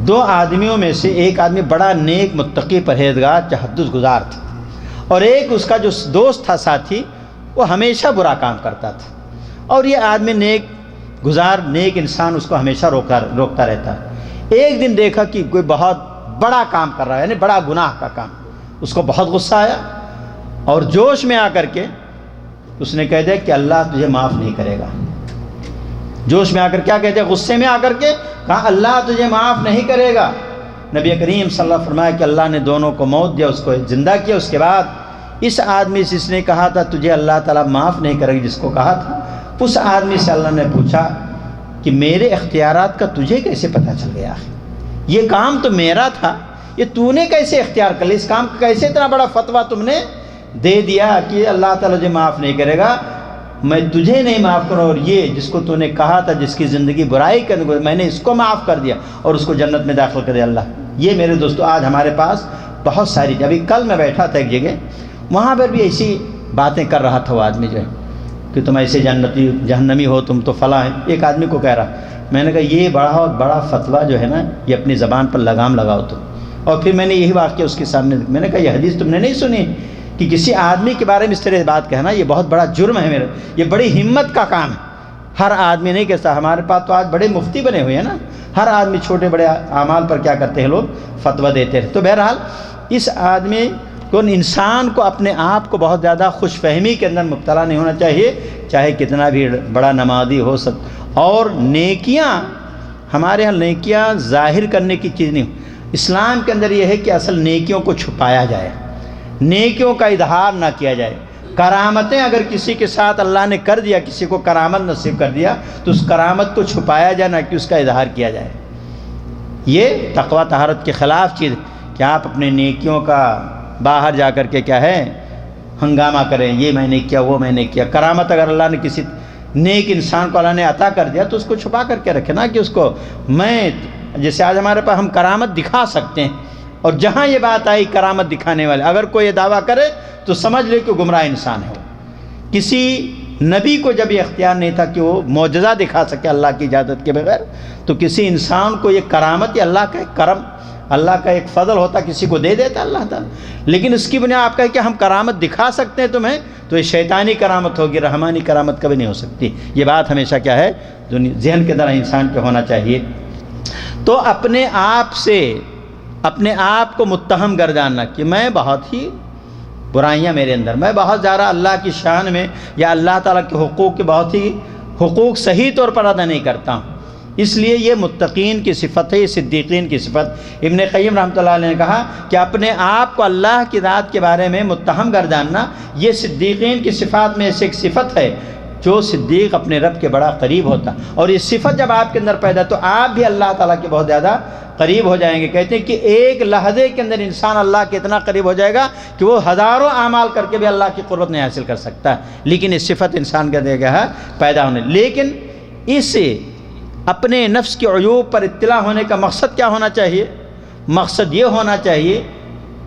2 آدمیوں میں سے ایک آدمی بڑا نیک متقی پرہیزگار تحجد گزار تھا، اور ایک اس کا جو دوست تھا، ساتھی، وہ ہمیشہ برا کام کرتا تھا، اور یہ آدمی نیک گزار، نیک انسان اس کو ہمیشہ روکتا رہتا ہے۔ ایک دن دیکھا کہ کوئی بہت بڑا کام کر رہا ہے، یعنی بڑا گناہ کا کام، اس کو بہت غصہ آیا اور جوش میں آ کر کے اس نے کہہ دیا کہ اللہ تجھے معاف نہیں کرے گا۔ جوش میں آ کر کیا کہتے ہیں، غصے میں آ کر کے کہا اللہ تجھے معاف نہیں کرے گا۔ نبی کریم صلی اللہ علیہ وسلم فرمایا کہ اللہ نے دونوں کو موت دیا، اس کو زندہ کیا۔ اس کے بعد اس آدمی سے اس نے کہا تھا تجھے اللہ تعالیٰ معاف نہیں کرے گا، جس کو کہا تھا، اس آدمی سے اللہ نے پوچھا کہ میرے اختیارات کا تجھے کیسے پتہ چل گیا؟ یہ کام تو میرا تھا، یہ تو نے کیسے اختیار کر لیا؟ اس کام کا کیسے اتنا بڑا فتویٰ تم نے دے دیا کہ اللہ تعالیٰ تجھے معاف نہیں کرے گا؟ میں تجھے نہیں معاف کروں، اور یہ جس کو تو نے کہا تھا، جس کی زندگی برائی کر، میں نے اس کو معاف کر دیا اور اس کو جنت میں داخل کر دیا اللہ۔ یہ میرے دوستو آج ہمارے پاس بہت ساری، ابھی کل میں بیٹھا تھا ایک جگہ، وہاں پر بھی ایسی باتیں کر رہا تھا وہ آدمی جو ہے کہ تم ایسے جہنمی ہو، تم تو فلاں ہے، ایک آدمی کو کہہ رہا۔ میں نے کہا یہ بہت بڑا فتویٰ جو ہے نا، یہ اپنی زبان پر لگام لگاؤ تم۔ اور پھر میں نے یہی واقعہ اس کے سامنے، میں نے کہا یہ حدیث تم نے نہیں سنی کہ کسی آدمی کے بارے میں اس طرح بات کہنا، یہ بہت بڑا جرم ہے میرا، یہ بڑی ہمت کا کام ہے۔ ہر آدمی نہیں کہتا، ہمارے پاس تو آج بڑے مفتی بنے ہوئے ہیں نا، ہر آدمی چھوٹے بڑے اعمال پر کیا کرتے ہیں، لوگ فتویٰ دیتے ہیں۔ تو بہرحال اس آدمی کہ انسان کو اپنے آپ کو بہت زیادہ خوش فہمی کے اندر مبتلا نہیں ہونا چاہیے، چاہے کتنا بھی بڑا نمازی ہو اور نیکیاں، ہمارے ہاں نیکیاں ظاہر کرنے کی چیز نہیں، اسلام کے اندر یہ ہے کہ اصل نیکیوں کو چھپایا جائے، نیکیوں کا اظہار نہ کیا جائے۔ کرامتیں اگر کسی کے ساتھ اللہ نے کر دیا، کسی کو کرامت نصیب کر دیا، تو اس کرامت کو چھپایا جائے، نہ کہ اس کا اظہار کیا جائے۔ یہ تقویٰ طہارت کے خلاف چیز کہ آپ اپنے نیکیوں کا باہر جا کر کے کیا ہے ہنگامہ کریں، یہ میں نے کیا، وہ میں نے کیا۔ کرامت اگر اللہ نے کسی نیک انسان کو اللہ نے عطا کر دیا تو اس کو چھپا کر کے رکھے، نا کہ اس کو جیسے آج ہمارے پاس ہم کرامت دکھا سکتے ہیں، اور جہاں یہ بات آئی کرامت دکھانے والے، اگر کوئی یہ دعویٰ کرے تو سمجھ لے کہ گمراہ انسان ہے۔ کسی نبی کو جب یہ اختیار نہیں تھا کہ وہ معجزہ دکھا سکے اللہ کی اجازت کے بغیر، تو کسی انسان کو یہ کرامت، یہ اللہ کا ایک کرم، اللہ کا ایک فضل ہوتا، کسی کو دے دیتا اللہ تعالیٰ۔ لیکن اس کی بنیاد آپ کہیں کہ ہم کرامت دکھا سکتے ہیں تمہیں، تو یہ شیطانی کرامت ہوگی، رحمانی کرامت کبھی نہیں ہو سکتی۔ یہ بات ہمیشہ کیا ہے ذہن کے اندر انسان کے ہونا چاہیے۔ تو اپنے آپ سے اپنے آپ کو متہم گرداننا کہ میں بہت ہی برائیاں میرے اندر، میں بہت زیادہ اللہ کی شان میں یا اللہ تعالیٰ کے حقوق کے بہت ہی حقوق صحیح طور پر ادا نہیں کرتا ہوں۔ اس لیے یہ متقین کی صفت ہے، صدیقین کی صفت۔ ابن قیم رحمۃ اللہ علیہ نے کہا کہ اپنے آپ کو اللہ کی ذات کے بارے میں متہم گرداننا یہ صدیقین کی صفات میں سے ایک صفت ہے، جو صدیق اپنے رب کے بڑا قریب ہوتا، اور یہ صفت جب آپ کے اندر پیدا تو آپ بھی اللہ تعالیٰ کے بہت زیادہ قریب ہو جائیں گے۔ کہتے ہیں کہ ایک لحظے کے اندر انسان اللہ کے اتنا قریب ہو جائے گا کہ وہ ہزاروں اعمال کر کے بھی اللہ کی قربت نہیں حاصل کر سکتا ہے، لیکن یہ صفت انسان کا دے گا ہے پیدا ہونے۔ لیکن اس اپنے نفس کے عیوب پر اطلاع ہونے کا مقصد کیا ہونا چاہیے؟ مقصد یہ ہونا چاہیے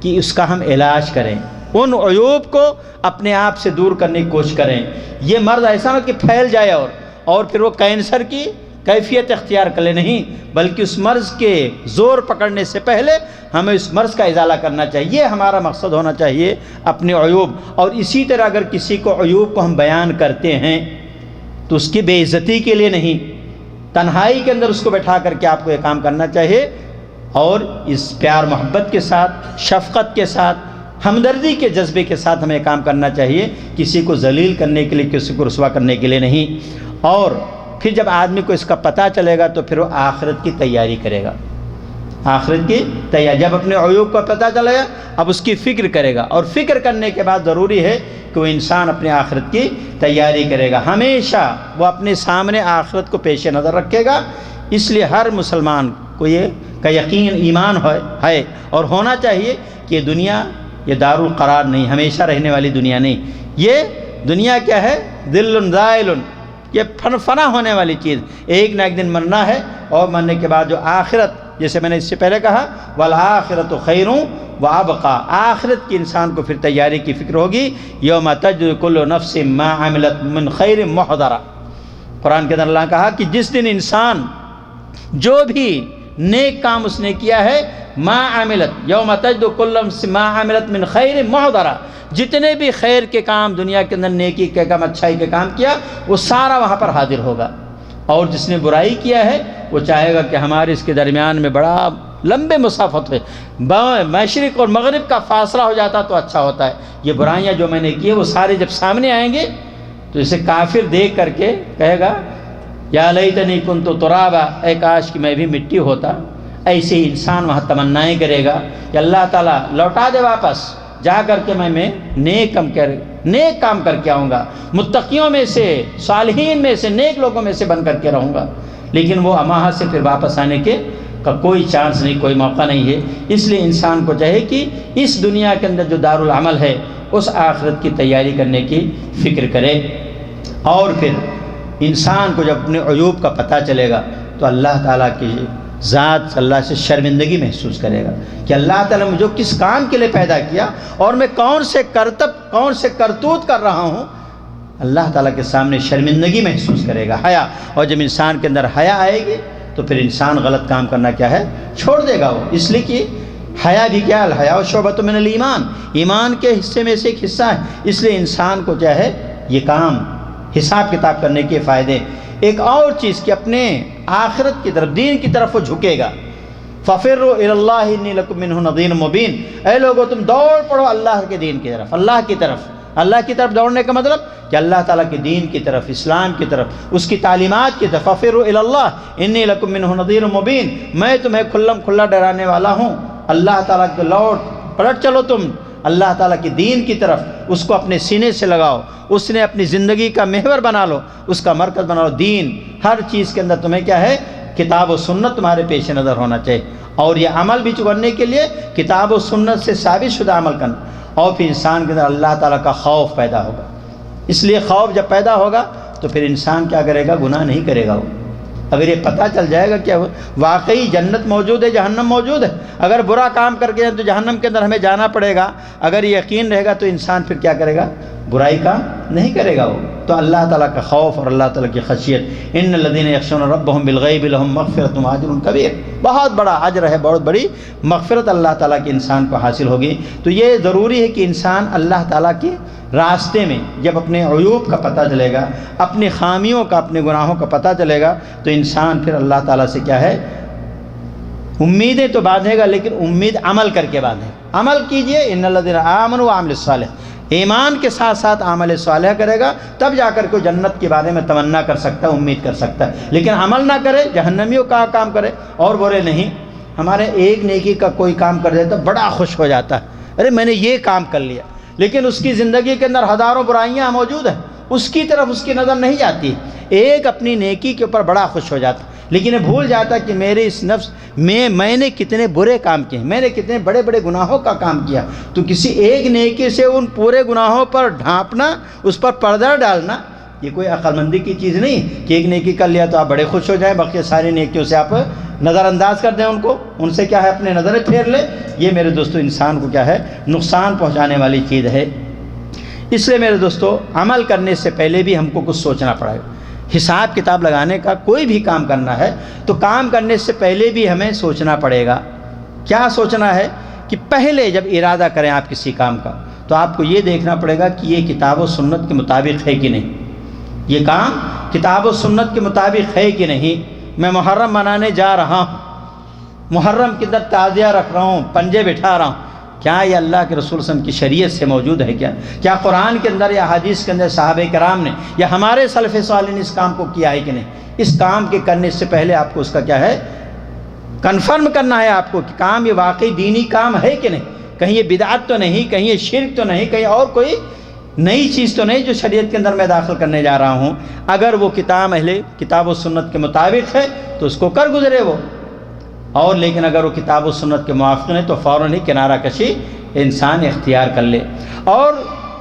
کہ اس کا ہم علاج کریں، ان عیوب کو اپنے آپ سے دور کرنے کی کوشش کریں۔ یہ مرض ایسا نہ کہ پھیل جائے اور پھر وہ کینسر کی کیفیت اختیار کر لے، نہیں، بلکہ اس مرض کے زور پکڑنے سے پہلے ہمیں اس مرض کا ازالہ کرنا چاہیے۔ یہ ہمارا مقصد ہونا چاہیے، اپنے عیوب۔ اور اسی طرح اگر کسی کو عیوب کو ہم بیان کرتے ہیں تو اس کی بے عزتی کے لیے نہیں، تنہائی کے اندر اس کو بیٹھا کر کے آپ کو یہ کام کرنا چاہیے، اور اس پیار محبت کے ساتھ، شفقت کے ساتھ، ہمدردی کے جذبے کے ساتھ ہمیں کام کرنا چاہیے، کسی کو ذلیل کرنے کے لیے، کسی کو رسوا کرنے کے لیے نہیں۔ اور پھر جب آدمی کو اس کا پتہ چلے گا تو پھر وہ آخرت کی تیاری کرے گا، آخرت کی تیاری۔ جب اپنے عیوب کا پتہ چلے گا اب اس کی فکر کرے گا، اور فکر کرنے کے بعد ضروری ہے کہ وہ انسان اپنے آخرت کی تیاری کرے گا، ہمیشہ وہ اپنے سامنے آخرت کو پیش نظر رکھے گا۔ اس لیے ہر مسلمان کو یہ کا یقین ایمان ہے اور ہونا چاہیے کہ یہ دنیا یہ دار القرار نہیں، ہمیشہ رہنے والی دنیا نہیں۔ یہ دنیا کیا ہے؟ ذل زائل، یہ فنا ہونے والی چیز، ایک نہ ایک دن مرنا ہے، اور مرنے کے بعد جو آخرت، جیسے میں نے اس سے پہلے کہا والآخرۃ خیر وابقیٰ، آخرت کی انسان کو پھر تیاری کی فکر ہوگی۔ یوم تجد کل نفس ما عملت من خیر محضرہ، قرآن کے اندر اللہ نے کہا کہ جس دن انسان جو بھی نیک کام اس نے کیا ہے، ما عملت، یوم تجد کل نفس ما عملت من خیر محضرہ، جتنے بھی خیر کے کام دنیا کے اندر، نیکی کے کام، اچھائی کے کام کیا، وہ سارا وہاں پر حاضر ہوگا۔ اور جس نے برائی کیا ہے وہ چاہے گا کہ ہمارے اس کے درمیان میں بڑا لمبے مسافت ہے، مشرق اور مغرب کا فاصلہ ہو جاتا تو اچھا ہوتا ہے۔ یہ برائیاں جو میں نے کی وہ سارے جب سامنے آئیں گے تو اسے کافر دیکھ کر کے کہے گا یا لیتنی کنت ترابا، اے کاش کہ میں بھی مٹی ہوتا۔ ایسے ہی انسان وہاں تمنائیں کرے گا کہ اللہ تعالیٰ لوٹا دے واپس، جا کر کے میں نیک کام کر کے آؤں گا، متقیوں میں سے، صالحین میں سے، نیک لوگوں میں سے بن کر کے رہوں گا۔ لیکن وہ وہاں سے پھر واپس آنے کا کوئی چانس نہیں، کوئی موقع نہیں ہے۔ اس لیے انسان کو چاہیے کہ اس دنیا کے اندر جو دارالعمل ہے اس آخرت کی تیاری کرنے کی فکر کرے۔ اور پھر انسان کو جب اپنے عیوب کا پتہ چلے گا تو اللہ تعالیٰ کی ذات اللہ سے شرمندگی محسوس کرے گا کہ اللہ تعالیٰ مجھے کس کام کے لیے پیدا کیا اور میں کون سے کرتوت کر رہا ہوں۔ اللہ تعالیٰ کے سامنے شرمندگی محسوس کرے گا، حیا۔ اور جب انسان کے اندر حیا آئے گی تو پھر انسان غلط کام کرنا کیا ہے چھوڑ دے گا وہ۔ اس لیے کہ حیا بھی کیا، الحیاء شعبۃ من الایمان، ایمان کے حصے میں سے ایک حصہ ہے۔ اس لیے انسان کو کیا ہے یہ کام حساب کتاب کرنے کے فائدے۔ ایک اور چیز کہ اپنے آخرت کی طرف، دین کی طرف وہ جھکے گا، فَفِرُّوا إِلَى اللَّهِ إِنِّي لَكُم مِّنْهُ نَذِيرٌ مُّبِينٌ۔ اے لوگو تم دوڑ پڑو اللہ کے دین کی طرف، اللہ کی طرف۔ اللہ کی طرف دوڑنے کا مطلب کہ اللہ تعالیٰ کے دین کی طرف، اسلام کی طرف، اس کی تعلیمات کی طرف۔ فَفِرُّوا إِلَى اللَّهِ إِنِّي لَكُم مِّنْهُ نَذِيرٌ مُّبِينٌ، میں تمہیں کھلا ڈرانے والا ہوں۔ اللہ تعالیٰ کے لوٹ پلٹ چلو تم اللہ تعالیٰ کے دین کی طرف، اس کو اپنے سینے سے لگاؤ، اس نے اپنی زندگی کا محور بنا لو، اس کا مرکز بنا لو۔ دین ہر چیز کے اندر تمہیں کیا ہے؟ کتاب و سنت تمہارے پیش نظر ہونا چاہیے، اور یہ عمل بھی کرنے کے لیے کتاب و سنت سے ثابت شدہ عمل کرنا، اور پھر انسان کے اندر اللہ تعالیٰ کا خوف پیدا ہوگا۔ اس لیے خوف جب پیدا ہوگا تو پھر انسان کیا کرے گا؟ گناہ نہیں کرے گا۔ وہ اگر یہ پتہ چل جائے گا کہ واقعی جنت موجود ہے، جہنم موجود ہے، اگر برا کام کر کے تو جہنم کے اندر ہمیں جانا پڑے گا، اگر یہ یقین رہے گا تو انسان پھر کیا کرے گا؟ برائی کام نہیں کرے گا وہ۔ تو اللہ تعالیٰ کا خوف اور اللہ تعالیٰ کی خشیت، ان الذین یخشون ربهم بالغیب لهم مغفرۃ واجر کبیر، بہت بڑا اجر ہے، بہت بڑی مغفرت اللہ تعالیٰ کے انسان کو حاصل ہوگی۔ تو یہ ضروری ہے کہ انسان اللہ تعالیٰ کے راستے میں جب اپنے عیوب کا پتہ چلے گا، اپنی خامیوں کا، اپنے گناہوں کا پتہ چلے گا، تو انسان پھر اللہ تعالیٰ سے کیا ہے؟ امیدیں تو باندھے گا، لیکن امید عمل کر کے باندھے گا۔ عمل کیجئے، ان الذین آمنوا وعملوا الصالحات، ایمان کے ساتھ ساتھ عمل صالح کرے گا، تب جا کر کوئی جنت کے بارے میں تمنا کر سکتا ہے، امید کر سکتا ہے۔ لیکن عمل نہ کرے، جہنمیوں کا کام کرے اور بولے نہیں، ہمارے ایک نیکی کا کوئی کام کر دیتا بڑا خوش ہو جاتا ہے، ارے میں نے یہ کام کر لیا، لیکن اس کی زندگی کے اندر ہزاروں برائیاں موجود ہیں، اس کی طرف اس کی نظر نہیں جاتی۔ ایک اپنی نیکی کے اوپر بڑا خوش ہو جاتا، لیکن یہ بھول جاتا کہ میرے اس نفس میں نے کتنے برے کام کیے، میں نے کتنے بڑے بڑے گناہوں کا کام کیا۔ تو کسی ایک نیکی سے ان پورے گناہوں پر ڈھانپنا، اس پر پردہ ڈالنا، یہ کوئی عقل مندی کی چیز نہیں کہ ایک نیکی کر لیا تو آپ بڑے خوش ہو جائیں، باقی ساری نیکیوں سے آپ نظر انداز کر دیں ان کو، ان سے کیا ہے اپنے نظریں پھیر لیں۔ یہ میرے دوستو انسان کو کیا ہے؟ نقصان پہنچانے والی چیز ہے۔ اس لیے میرے دوستو عمل کرنے سے پہلے بھی ہم کو کچھ سوچنا پڑے گا۔ حساب کتاب لگانے کا کوئی بھی کام کرنا ہے تو کام کرنے سے پہلے بھی ہمیں سوچنا پڑے گا۔ کیا سوچنا ہے؟ کہ پہلے جب ارادہ کریں آپ کسی کام کا تو آپ کو یہ دیکھنا پڑے گا کہ یہ کتاب و سنت کے مطابق ہے کہ نہیں، یہ کام کتاب و سنت کے مطابق ہے کہ نہیں۔ میں محرم منانے جا رہا ہوں، محرم کے اندر تعزیہ رکھ رہا ہوں، پنجے بٹھا رہا ہوں، کیا یہ اللہ کے رسول صلی اللہ علیہ وسلم کی شریعت سے موجود ہے؟ کیا قرآن کے اندر یا حدیث کے اندر صحابہ کرام نے یا ہمارے سلف صالح نے اس کام کو کیا ہے کہ نہیں؟ اس کام کے کرنے سے پہلے آپ کو اس کا کیا ہے؟ کنفرم کرنا ہے آپ کو کہ کام یہ واقعی دینی کام ہے کہ نہیں، کہیں یہ بدعت تو نہیں، کہیں یہ شرک تو نہیں، کہیں اور کوئی نئی چیز تو نہیں جو شریعت کے اندر میں داخل کرنے جا رہا ہوں۔ اگر وہ کتاب و سنت کے مطابق ہے تو اس کو کر گزرے وہ، اور لیکن اگر وہ کتاب و سنت کے موافق نہیں تو فوراً ہی کنارہ کشی انسان اختیار کر لے، اور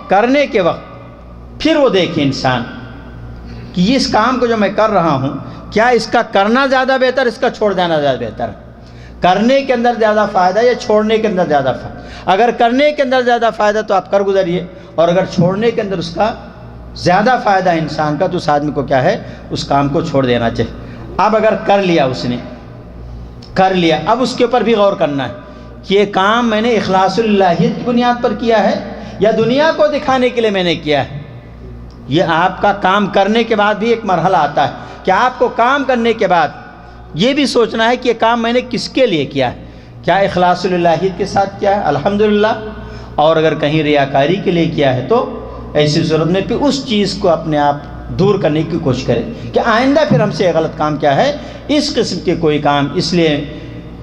کرنے کے وقت پھر وہ دیکھے انسان کہ اس کام کو جو میں کر رہا ہوں کیا اس کا کرنا زیادہ بہتر، اس کا چھوڑ دینا زیادہ بہتر ہے؟ کرنے کے اندر زیادہ فائدہ یا چھوڑنے کے اندر زیادہ فائدہ؟ اگر کرنے کے اندر زیادہ فائدہ تو آپ کر گزریے، اور اگر چھوڑنے کے اندر اس کا زیادہ فائدہ ہے انسان کا تو اس آدمی کو کیا ہے؟ اس کام کو چھوڑ دینا چاہیے۔ اب اگر کر لیا، اس نے کر لیا، اب اس کے اوپر بھی غور کرنا ہے کہ یہ کام میں نے اخلاص اللہیت کی بنیاد پر کیا ہے یا دنیا کو دکھانے کے لیے میں نے کیا ہے۔ یہ آپ کا کام کرنے کے بعد بھی ایک مرحلہ آتا ہے کہ آپ کو کام کرنے کے بعد یہ بھی سوچنا ہے کہ یہ کام میں نے کس کے لیے کیا ہے، کیا اخلاص اللہیت کے ساتھ کیا ہے؟ الحمدللہ۔ اور اگر کہیں ریاکاری کے لیے کیا ہے تو ایسی صورت میں پھر اس چیز کو اپنے آپ دور کرنے کی کوشش کریں کہ آئندہ پھر ہم سے یہ غلط کام کیا ہے، اس قسم کے کوئی کام۔ اس لیے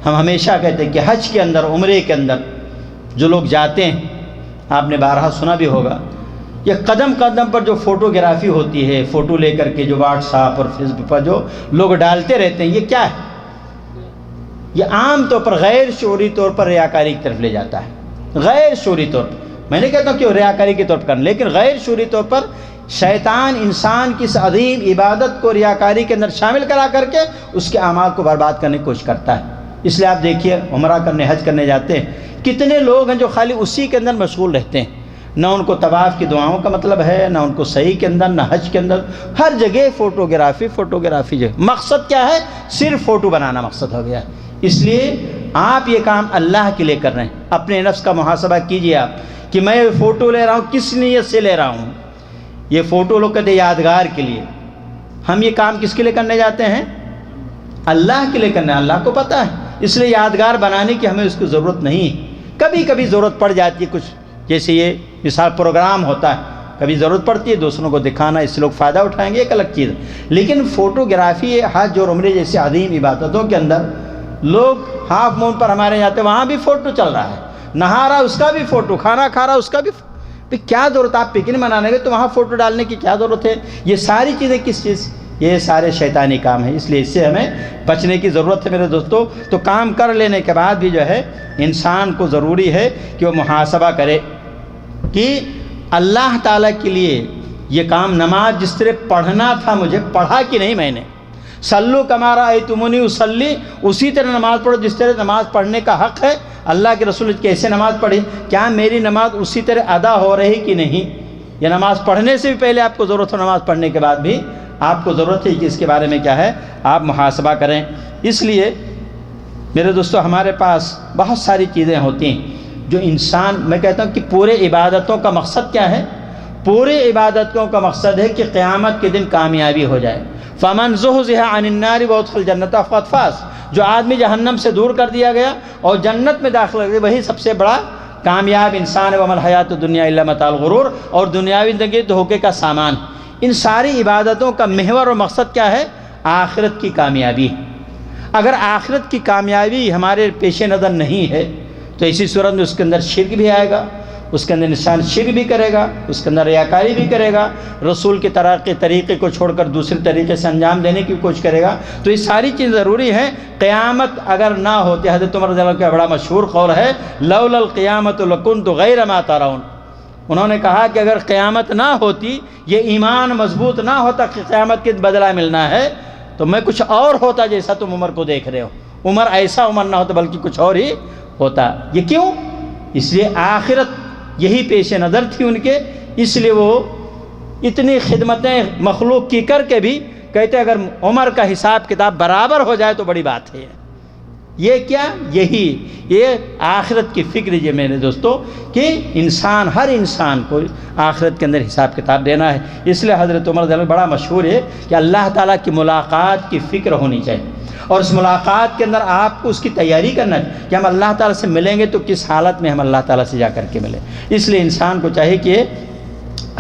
ہم ہمیشہ کہتے ہیں کہ حج کے اندر، عمرے کے اندر جو لوگ جاتے ہیں، آپ نے بارہا سنا بھی ہوگا، یہ قدم قدم پر جو فوٹوگرافی ہوتی ہے، فوٹو لے کر کے جو واٹس ایپ اور فیس بک پر جو لوگ ڈالتے رہتے ہیں، یہ کیا ہے؟ یہ عام طور پر غیر شعوری طور پر ریاکاری کی طرف لے جاتا ہے۔ غیر شعوری طور پر، میں نہیں کہتا ہوں کہ ریاکاری کے طور پر کرنا، لیکن غیر شعوری طور پر شیطان انسان کی اس عظیم عبادت کو ریاکاری کے اندر شامل کرا کر کے اس کے اعمال کو برباد کرنے کی کوشش کرتا ہے۔ اس لیے آپ دیکھیے عمرہ کرنے، حج کرنے جاتے ہیں، کتنے لوگ ہیں جو خالی اسی کے اندر مشغول رہتے ہیں، نہ ان کو طواف کی دعاؤں کا مطلب ہے، نہ ان کو صحیح کے اندر، نہ حج کے اندر، ہر جگہ فوٹوگرافی جو مقصد کیا ہے؟ صرف فوٹو بنانا مقصد ہو گیا ہے۔ اس لیے آپ یہ کام اللہ کے لیے کر رہے ہیں، اپنے نفس کا محاسبہ کیجئے آپ کہ میں فوٹو لے رہا ہوں کس نیت سے لے رہا ہوں۔ یہ فوٹو لوگ کہتے ہیں یادگار کے لیے، ہم یہ کام کس کے لیے کرنے جاتے ہیں؟ اللہ کے لیے کرنا ہے، اللہ کو پتہ ہے۔ اس لیے یادگار بنانے کی ہمیں اس کی ضرورت نہیں ہے. کبھی کبھی ضرورت پڑ جاتی ہے کچھ، جیسے یہ مثال پروگرام ہوتا ہے، کبھی ضرورت پڑتی ہے دوسروں کو دکھانا، اس سے لوگ فائدہ اٹھائیں گے، ایک الگ چیز ہے. لیکن فوٹوگرافی حج اور عمرے جیسے عظیم عبادتوں کے اندر لوگ ہاف مون پر ہمارے جاتے ہیں، وہاں بھی فوٹو چل رہا ہے، نہا رہا اس کا بھی فوٹو، کھانا کھا رہا اس کا بھی تو کیا ضرورت؟ آپ پکنک منانے گئے تو وہاں فوٹو ڈالنے کی کیا ضرورت ہے؟ یہ ساری چیزیں کس چیز؟ یہ سارے شیطانی کام ہیں. اس لیے اس سے ہمیں بچنے کی ضرورت ہے میرے دوستو. تو کام کر لینے کے بعد بھی جو ہے انسان کو ضروری ہے کہ وہ محاسبہ کرے کہ اللہ تعالیٰ کے لیے یہ کام، نماز جس طرح پڑھنا تھا مجھے، پڑھا کہ نہیں میں نے؟ صلو کما رأیتمونی اصلی، اسی طرح نماز پڑھو جس طرح نماز پڑھنے کا حق ہے. اللہ کے رسول کیسے نماز پڑھی؟ کیا میری نماز اسی طرح ادا ہو رہی کہ نہیں؟ یہ نماز پڑھنے سے بھی پہلے آپ کو ضرورت ہے، نماز پڑھنے کے بعد بھی آپ کو ضرورت ہے کہ اس کے بارے میں کیا ہے آپ محاسبہ کریں. اس لیے میرے دوستو ہمارے پاس بہت ساری چیزیں ہوتی ہیں جو انسان، میں کہتا ہوں کہ پورے عبادتوں کا مقصد کیا ہے؟ پورے عبادتوں کا مقصد ہے کہ قیامت کے دن کامیابی ہو جائے. فمن زحزح عن النار وادخل الجنة فقد فاز. جو آدمی جہنم سے دور کر دیا گیا اور جنت میں داخل ہو گیا، وہی سب سے بڑا کامیاب انسان ہے. وما الحیات الدنیا الا متاع الغرور. اور دنیاوی زندگی دھوکے کا سامان. ان ساری عبادتوں کا محور اور مقصد کیا ہے؟ آخرت کی کامیابی. اگر آخرت کی کامیابی ہمارے پیش نظر نہیں ہے تو اسی صورت میں اس کے اندر شرک بھی آئے گا، اس کے اندر انسان شرک بھی کرے گا، اس کے اندر ریاکاری بھی کرے گا، رسول کے طریقے کو چھوڑ کر دوسرے طریقے سے انجام دینے کی کوشش کرے گا. تو یہ ساری چیز ضروری ہے. قیامت اگر نہ ہوتی، حضرت عمر رضی اللہ عنہ کا بڑا مشہور قول ہے، لولا القیامت لکنت غیر ما ترون. انہوں نے کہا کہ اگر قیامت نہ ہوتی، یہ ایمان مضبوط نہ ہوتا کہ قیامت کے بدلہ ملنا ہے، تو میں کچھ اور ہوتا جیسا تم عمر کو دیکھ رہے ہو. عمر ایسا عمر نہ ہوتا بلکہ کچھ اور ہی ہوتا. یہ کیوں؟ اس لیے آخرت یہی پیش نظر تھی ان کے. اس لیے وہ اتنی خدمتیں مخلوق کی کر کے بھی کہتے اگر عمر کا حساب کتاب برابر ہو جائے تو بڑی بات ہے. یہ کیا؟ یہ آخرت کی فکر ہے میرے دوستو کہ انسان، ہر انسان کو آخرت کے اندر حساب کتاب دینا ہے. اس لیے حضرت عمر رضی اللہ عنہ بڑا مشہور ہے کہ اللہ تعالیٰ کی ملاقات کی فکر ہونی چاہیے، اور اس ملاقات کے اندر آپ کو اس کی تیاری کرنا ہے کہ ہم اللہ تعالیٰ سے ملیں گے تو کس حالت میں ہم اللہ تعالیٰ سے جا کر کے ملیں. اس لیے انسان کو چاہیے کہ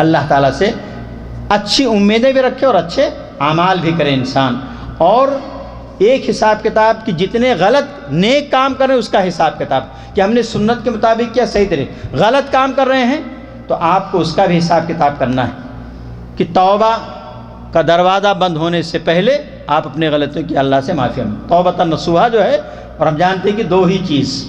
اللہ تعالیٰ سے اچھی امیدیں بھی رکھے اور اچھے اعمال بھی کرے انسان. اور ایک حساب کتاب کہ جتنے غلط نیک کام کر رہے ہیں اس کا حساب کتاب کہ ہم نے سنت کے مطابق کیا، صحیح طرح غلط کام کر رہے ہیں تو آپ کو اس کا بھی حساب کتاب کرنا ہے کہ توبہ کا دروازہ بند ہونے سے پہلے آپ اپنے غلطیوں کی اللہ سے معافی مانگیں. توبۃ نصوحہ جو ہے، اور ہم جانتے ہیں کہ دو ہی چیز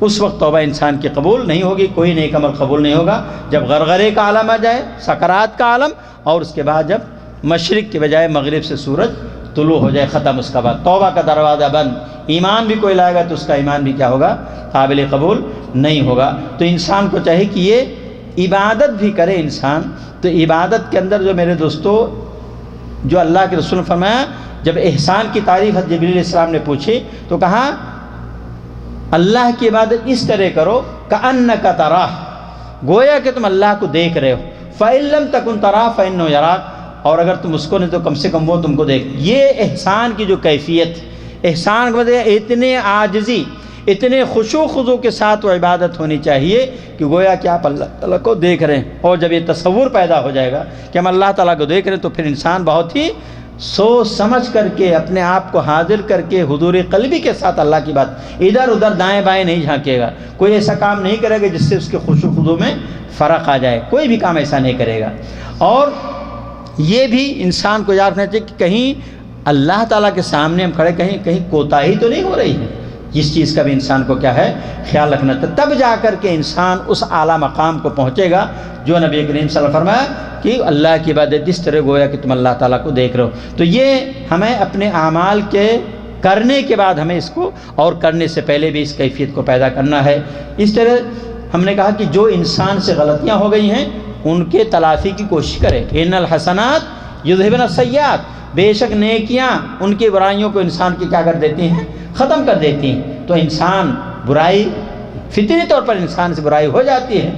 اس وقت توبہ انسان کی قبول نہیں ہوگی، کوئی نیک عمل قبول نہیں ہوگا جب غرغرے کا عالم آ جائے، سکرات کا عالم، اور اس کے بعد جب مشرق کے بجائے مغرب سے سورج طلوع ہو جائے، ختم. اس کا بعد توبہ کا دروازہ بند. ایمان بھی کوئی لائے گا تو اس کا ایمان بھی کیا ہوگا؟ قابل قبول نہیں ہوگا. تو انسان کو چاہیے کہ یہ عبادت بھی کرے انسان. تو عبادت کے اندر جو میرے دوستو، جو اللہ کے رسول نے فرمایا، جب احسان کی تعریف حضرت جبریل علیہ السلام نے پوچھی تو کہا اللہ کی عبادت اس طرح کرو کأنک تراہ، گویا کہ تم اللہ کو دیکھ رہے ہو. فإن لم تکن تراہ فإنہ یراک، اور اگر تم اس کو نہیں تو کم سے کم وہ تم کو دیکھ. یہ احسان کی جو کیفیت، احسان کو اتنے عاجزی، اتنے خشوع خضوع کے ساتھ وہ عبادت ہونی چاہیے کہ گویا کہ آپ اللہ تعالیٰ کو دیکھ رہے ہیں. اور جب یہ تصور پیدا ہو جائے گا کہ ہم اللہ تعالیٰ کو دیکھ رہے ہیں تو پھر انسان بہت ہی سوچ سمجھ کر کے اپنے آپ کو حاضر کر کے حضور قلبی کے ساتھ اللہ کی بات، ادھر ادھر دائیں بائیں نہیں جھانکے گا. کوئی ایسا کام نہیں کرے گا جس سے اس کے خشوع خضوع میں فرق آ جائے. کوئی بھی کام ایسا نہیں کرے گا. اور یہ بھی انسان کو یاد رکھنا چاہیے کہ کہیں اللہ تعالیٰ کے سامنے ہم کھڑے کہیں کوتاہی تو نہیں ہو رہی ہے. اس چیز کا بھی انسان کو کیا ہے خیال رکھنا تھا. تب جا کر کے انسان اس اعلیٰ مقام کو پہنچے گا جو نبی کریم صلی اللہ علیہ وسلم فرمایا کہ اللہ کی عبادت اس طرح گویا کہ تم اللہ تعالیٰ کو دیکھ رہے ہو. تو یہ ہمیں اپنے اعمال کے کرنے کے بعد ہمیں اس کو، اور کرنے سے پہلے بھی اس کیفیت کو پیدا کرنا ہے. اس طرح ہم نے کہا کہ جو انسان سے غلطیاں ہو گئی ہیں ان کے تلافی کی کوشش کرے. ان الحسنات یذہبن السیئات، بے شک نیکیاں ان کی برائیوں کو انسان کی کیا کر دیتی ہیں؟ ختم کر دیتی ہیں. تو انسان برائی، فطری طور پر انسان سے برائی ہو جاتی ہے،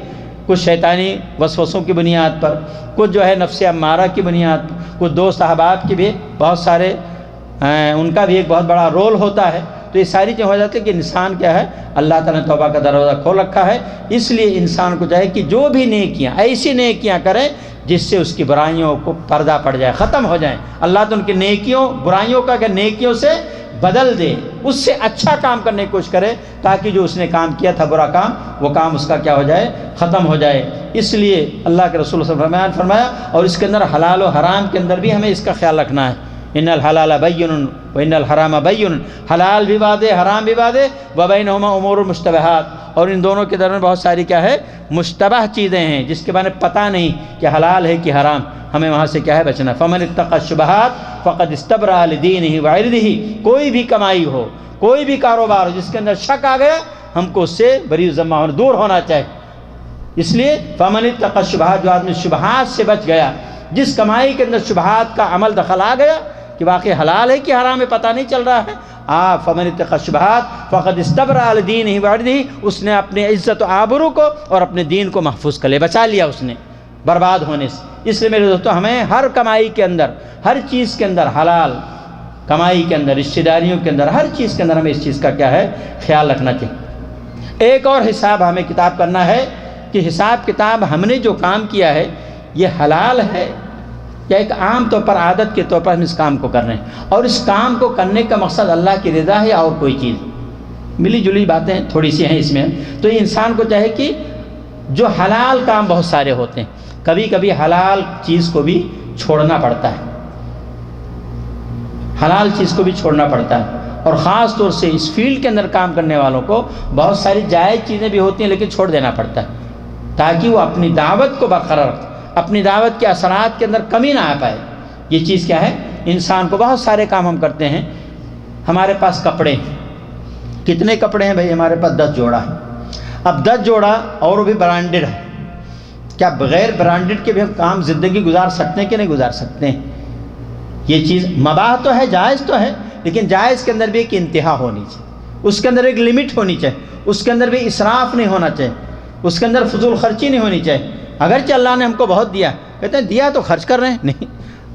کچھ شیطانی وسوسوں کی بنیاد پر، کچھ جو ہے نفس امارہ کی بنیاد پر، کچھ دوست احباب کی بھی بہت سارے ان کا بھی ایک بہت بڑا رول ہوتا ہے. تو یہ ساری چیزیں ہو جاتی ہے کہ انسان کیا ہے، اللہ تعالیٰ نے توبہ کا دروازہ کھول رکھا ہے۔ اس لیے انسان کو چاہے کہ جو بھی نیکیاں، ایسی نیکیاں کریں جس سے اس کی برائیوں کو پردہ پڑ جائے، ختم ہو جائیں۔ اللہ تو ان کی نیکیوں، برائیوں کا کہ نیکیوں سے بدل دے، اس سے اچھا کام کرنے کی کوشش کرے تاکہ جو اس نے کام کیا تھا برا کام، وہ کام اس کا کیا ہو جائے، ختم ہو جائے۔ اس لیے اللہ کے رسول صلی اللہ علیہ وسلم نے فرمایا، اور اس کے اندر حلال و حرام کے اندر بھی ہمیں اس کا خیال رکھنا ہے۔ ان الحلال بین وان الحرام بین، حلال بھی واضح، حرام بھی واضح، وبینہما امور مشتبہات، اور ان دونوں کے درمیان بہت ساری کیا ہے، مشتبہ چیزیں ہیں جس کے بارے میں پتہ نہیں کہ حلال ہے کہ حرام، ہمیں وہاں سے کیا ہے بچنا۔ فمن اتقى الشبہات فقد استبرأ لدینہ وعرضہ، کوئی بھی کمائی ہو، کوئی بھی کاروبار ہو جس کے اندر شک آ گیا، ہم کو اس سے بری ذمہ ہونا، دور ہونا چاہیے۔ اس لیے فمن اتقى الشبہات، جو آدمی شبہات سے بچ گیا، جس کمائی کے اندر شبہات کا عمل دخل آ گیا کہ واقعی حلال ہے کہ حرام ہے پتہ نہیں چل رہا ہے، فمن اتقى الشبہات فقد استبرأ لدینہ وعرضہ، اس نے اپنی عزت و آبرو کو اور اپنے دین کو محفوظ کر لیا، بچا لیا اس نے برباد ہونے سے۔ اس لیے میرے دوستو، ہمیں ہر کمائی کے اندر، ہر چیز کے اندر، حلال کمائی کے اندر، رشتہ داریوں کے اندر، ہر چیز کے اندر ہمیں اس چیز کا کیا ہے، خیال رکھنا چاہیے۔ ایک اور حساب ہمیں کتاب کرنا ہے کہ حساب کتاب ہم نے جو کام کیا ہے یہ حلال ہے یا ایک عام طور پر عادت کے طور پر ہم اس کام کو کر رہے ہیں، اور اس کام کو کرنے کا مقصد اللہ کی رضا ہے اور کوئی چیز۔ ملی جلی باتیں تھوڑی سی ہیں اس میں، تو یہ انسان کو چاہے کہ جو حلال کام بہت سارے ہوتے ہیں، کبھی کبھی حلال چیز کو بھی چھوڑنا پڑتا ہے، حلال چیز کو بھی چھوڑنا پڑتا ہے، اور خاص طور سے اس فیلڈ کے اندر کام کرنے والوں کو بہت ساری جائز چیزیں بھی ہوتی ہیں لیکن چھوڑ دینا پڑتا ہے تاکہ وہ اپنی دعوت کو برقرار رکھے، اپنی دعوت کے اثرات کے اندر کمی نہ آ پائے۔ یہ چیز کیا ہے، انسان کو بہت سارے کام ہم کرتے ہیں۔ ہمارے پاس کپڑے، کتنے کپڑے ہیں بھائی؟ ہمارے پاس 10 جوڑا ہے۔ اب 10 جوڑا اور وہ بھی برانڈڈ ہے، کیا بغیر برانڈڈ کے بھی ہم کام زندگی گزار سکتے ہیں کہ نہیں گزار سکتے ہیں؟ یہ چیز مباح تو ہے، جائز تو ہے، لیکن جائز کے اندر بھی ایک انتہا ہونی چاہیے، اس کے اندر ایک لمٹ ہونی چاہیے، اس کے اندر بھی اسراف نہیں ہونا چاہیے، اس کے اندر فضول خرچی نہیں ہونی چاہیے۔ اگرچہ اللہ نے ہم کو بہت دیا، کہتے ہیں دیا تو خرچ کر رہے ہیں، نہیں،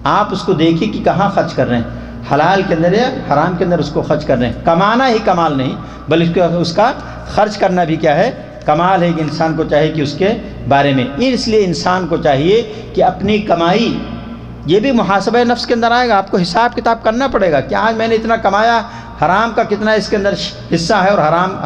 آپ اس کو دیکھیے کہ کہاں خرچ کر رہے ہیں، حلال کے اندر یا حرام کے اندر اس کو خرچ کر رہے ہیں۔ کمانا ہی کمال نہیں بلکہ اس کا خرچ کرنا بھی کیا ہے، کمال ہے کہ انسان کو چاہیے کہ اس کے بارے میں۔ اس لیے انسان کو چاہیے کہ اپنی کمائی، یہ بھی محاسبہ نفس کے اندر آئے گا، آپ کو حساب کتاب کرنا پڑے گا کہ آج میں نے اتنا کمایا، حرام کا کتنا اس کے اندر حصہ ہے اور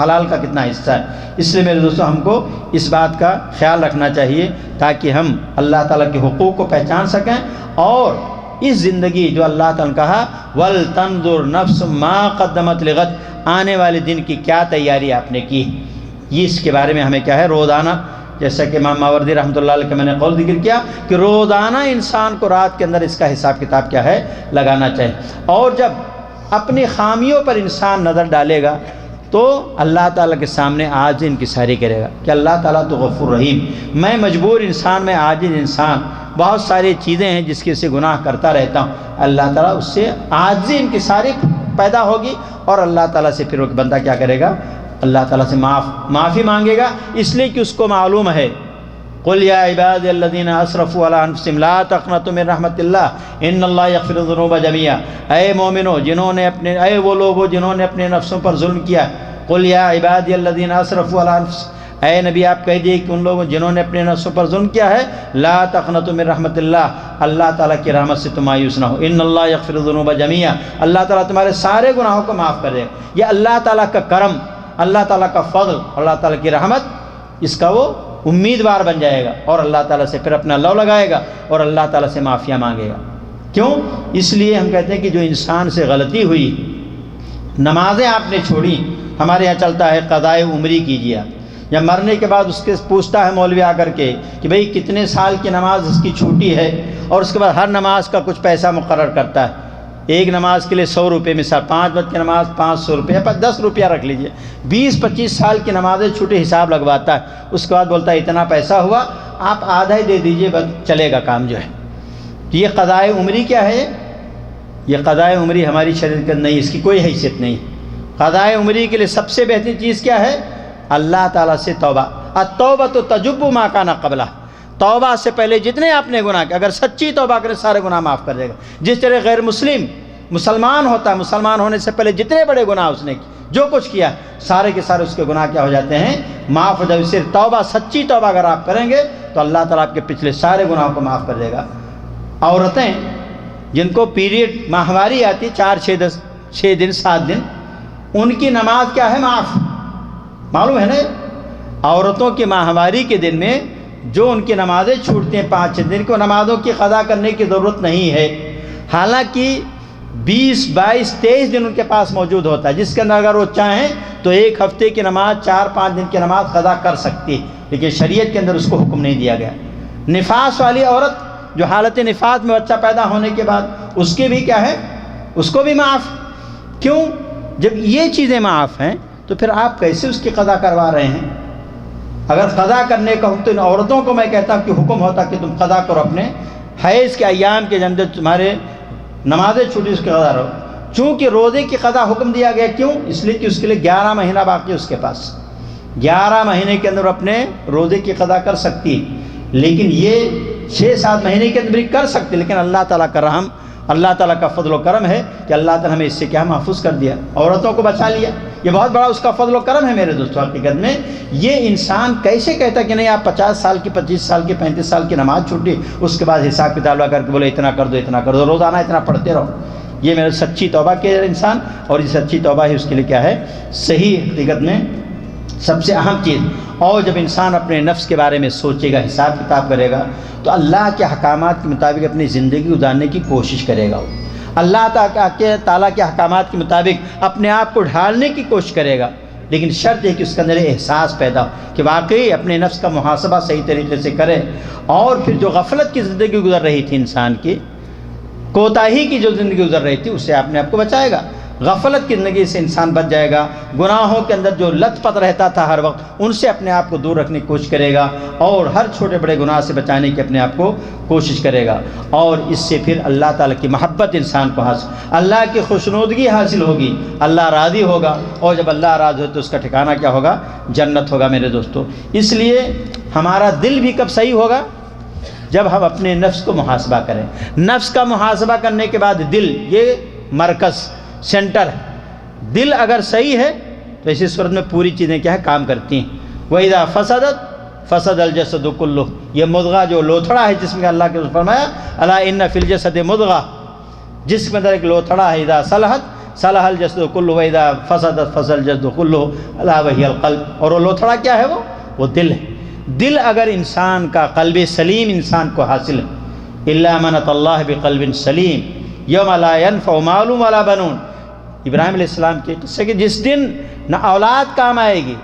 حلال کا کتنا حصہ ہے۔ اس لیے میرے دوستو، ہم کو اس بات کا خیال رکھنا چاہیے تاکہ ہم اللہ تعالیٰ کے حقوق کو پہچان سکیں، اور اس زندگی جو اللہ تعالیٰ نے کہا وَلْتَنْظُرْ نَفْسٌ مَا قَدَّمَتْ لِغَدٍ، آنے والے دن کی کیا تیاری آپ نے کی، یہ اس کے بارے میں ہمیں کیا ہے، روزانہ، جیسا کہ امام ماوردی رحمۃ اللہ علیہ کے میں نے قول ذکر کیا کہ روزانہ انسان کو رات کے اندر اس کا حساب کتاب کیا ہے، لگانا چاہیے۔ اور جب اپنی خامیوں پر انسان نظر ڈالے گا تو اللہ تعالیٰ کے سامنے عاجز انکساری کرے گا کہ اللہ تعالیٰ تو غفور رحیم، میں مجبور انسان، میں عاجز انسان، بہت ساری چیزیں ہیں جس کی سے گناہ کرتا رہتا ہوں، اللہ تعالیٰ اس سے عاجزی انکساری پیدا ہوگی، اور اللہ تعالیٰ سے پھر وہ بندہ کیا کرے گا، اللہ تعالیٰ سے معافی مانگے گا، اس لیے کہ اس کو معلوم ہے قل یا عبادی الذین اسرفوا علی انفسہم لا تقنطوا من رحمت اللہ ان اللہ یغفر الذنوب جميعا، اے مومنو، اے وہ لوگو جنہوں نے اپنے نفسوں پر ظلم کیا، قل یا عبادی الذین اسرفوا علی انفسہم، اے نبی آپ کہہ دیے کہ ان لوگوں جنہوں نے اپنے نفسوں پر ظلم کیا ہے، لا تقنطوا من رحمت اللہ، اللہ تعالیٰ کی رحمت سے تم مایوس نہ ہو، ان اللہ یغفر الذنوب جميعا، اللہ تعالیٰ تمہارے سارے گناہوں کو معاف کر دے گا۔ یہ اللہ تعالیٰ کا کرم، اللہ تعالیٰ کا فضل، اللہ تعالیٰ کی رحمت، اس کا وہ امیدوار بن جائے گا اور اللہ تعالیٰ سے پھر اپنا لو لگائے گا اور اللہ تعالیٰ سے معافیاں مانگے گا۔ کیوں؟ اس لیے ہم کہتے ہیں کہ جو انسان سے غلطی ہوئی، نمازیں آپ نے چھوڑی، ہمارے یہاں چلتا ہے قضائے عمری کیجیے آپ، یا مرنے کے بعد اس کے پوچھتا ہے مولوی آ کر کے کہ بھئی کتنے سال کی نماز اس کی چھوٹی ہے، اور اس کے بعد ہر نماز کا کچھ پیسہ مقرر کرتا ہے، ایک نماز کے لیے 100 روپے، مثال 5 وقت کی نماز 500 روپے، 10 روپیہ رکھ لیجئے، 20-25 سال کی نمازیں چھوٹے حساب لگواتا ہے، اس کے بعد بولتا ہے اتنا پیسہ ہوا، آپ آدھا ہی دے دیجئے، بس چلے گا کام جو ہے۔ یہ قضائے عمری کیا ہے؟ یہ قضائے عمری ہماری شریعت کے نہیں، اس کی کوئی حیثیت نہیں۔ قضائے عمری کے لیے سب سے بہترین چیز کیا ہے؟ اللہ تعالیٰ سے توبہ، التوبۃ تجب ما کان قبلہ، توبہ سے پہلے جتنے آپ نے گناہ کیا، اگر سچی توبہ کرے سارے گناہ معاف کر دے گا۔ جس طرح غیر مسلمان ہوتا ہے، مسلمان ہونے سے پہلے جتنے بڑے گناہ اس نے جو کچھ کیا سارے کے سارے اس کے گناہ کیا ہو جاتے ہیں، معاف ہو جائے۔ صرف توبہ، سچی توبہ اگر آپ کریں گے تو اللہ تعالیٰ آپ کے پچھلے سارے گناہوں کو معاف کر دے گا۔ عورتیں جن کو پیریڈ ماہواری آتی 6 دن 7 دن، ان کی نماز کیا ہے؟ معاف۔ معلوم ہے نا، عورتوں کی ماہواری کے دن میں جو ان کی نمازیں چھوٹتی ہیں 5-6 دن کو، نمازوں کی قضا کرنے کی ضرورت نہیں ہے، حالانکہ 20 22 23 دن ان کے پاس موجود ہوتا ہے، جس کے اندر اگر وہ چاہیں تو ایک ہفتے کی نماز 4-5 دن کی نماز قضا کر سکتی ہے، لیکن شریعت کے اندر اس کو حکم نہیں دیا گیا۔ نفاس والی عورت جو حالت نفاس میں بچہ پیدا ہونے کے بعد، اس کے بھی کیا ہے؟ اس کو بھی معاف۔ کیوں؟ جب یہ چیزیں معاف ہیں تو پھر آپ کیسے اس کی قضا کروا رہے ہیں؟ اگر قضا کرنے کا حکم، تو ان عورتوں کو میں کہتا ہوں کہ حکم ہوتا کہ تم قضا کرو، اپنے حیض کے ایام کے اندر تمہارے نمازیں چھوٹی اس کی قضا رہو۔ چونکہ روزے کی قضا حکم دیا گیا، کیوں؟ اس لیے کہ اس کے لیے 11 مہینہ باقی اس کے پاس، 11 مہینے کے اندر اپنے روزے کی قضا کر سکتی ہے، لیکن یہ 6-7 مہینے کے اندر بھی کر سکتی، لیکن اللہ تعالیٰ کا رحم، اللہ تعالیٰ کا فضل و کرم ہے کہ اللہ تعالیٰ ہمیں اس سے کیا محفوظ کر دیا، عورتوں کو بچا لیا۔ یہ بہت بڑا اس کا فضل و کرم ہے میرے دوستو۔ حقیقت میں یہ انسان کیسے کہتا کہ نہیں آپ 50 سال کی 25 سال کی 35 سال کی نماز چھوٹی، اس کے بعد حساب کتاب لگا کر کے بولے اتنا کر دو اتنا کر دو، روزانہ اتنا پڑھتے رہو۔ یہ میرے سچی توبہ کے انسان، اور یہ سچی توبہ ہے اس کے لیے کیا ہے؟ صحیح حقیقت میں سب سے اہم چیز۔ اور جب انسان اپنے نفس کے بارے میں سوچے گا، حساب کتاب کرے گا، تو اللہ کے احکامات کے مطابق اپنی زندگی گزارنے کی کوشش کرے گا، وہ اللہ تعالیٰ کے احکامات کے مطابق اپنے آپ کو ڈھالنے کی کوشش کرے گا، لیکن شرط ہے کہ اس کے اندر احساس پیدا ہو کہ واقعی اپنے نفس کا محاسبہ صحیح طریقے سے کرے، اور پھر جو غفلت کی زندگی گزر رہی تھی انسان کی، کوتاہی کی جو زندگی گزر رہی تھی، اس سے اپنے آپ کو بچائے گا۔ غفلت کی زندگی سے انسان بچ جائے گا، گناہوں کے اندر جو لت پت رہتا تھا ہر وقت، ان سے اپنے آپ کو دور رکھنے کی کوشش کرے گا، اور ہر چھوٹے بڑے گناہ سے بچانے کی اپنے آپ کو کوشش کرے گا، اور اس سے پھر اللہ تعالیٰ کی محبت انسان کو حاصل، اللہ کی خوشنودگی حاصل ہوگی، اللہ راضی ہوگا، اور جب اللہ راضی ہو تو اس کا ٹھکانہ کیا ہوگا؟ جنت ہوگا میرے دوستو۔ اس لیے ہمارا دل بھی کب صحیح ہوگا؟ جب ہم اپنے نفس کو محاسبہ کریں۔ نفس کا محاسبہ کرنے کے بعد دل، یہ مرکز، سینٹر ہے۔ دل اگر صحیح ہے تو اسی صورت میں پوری چیزیں کیا ہے؟ کام کرتی ہیں۔ وَإِذَا فَسَدَتْ فَسَدَ الْجَسَدُ كُلُّهُ، یہ مضغہ جو لوتھڑا ہے جسم کا، اللہ کے رسول فرمایا الا ان فی الجسد مضغہ، جسم اندر ایک لوتھڑا ہے، اذا صلحت صلح الجسد كلُّهُ وَإِذَا فَسَدَتْ فَسَدَ الْجسد كُلُّهُ الا وهي القلب، اور وہ لوتھڑا کیا ہے؟ وہ دل ہے۔ دل اگر انسان کا قلب سلیم انسان کو حاصل ہے، الا من اتى الله بقلب سلیم یوم لا ينفع مال ولا بنون، ابراہیم علیہ السلام کے قصے کہ جس دن نہ اولاد کام آئے گی،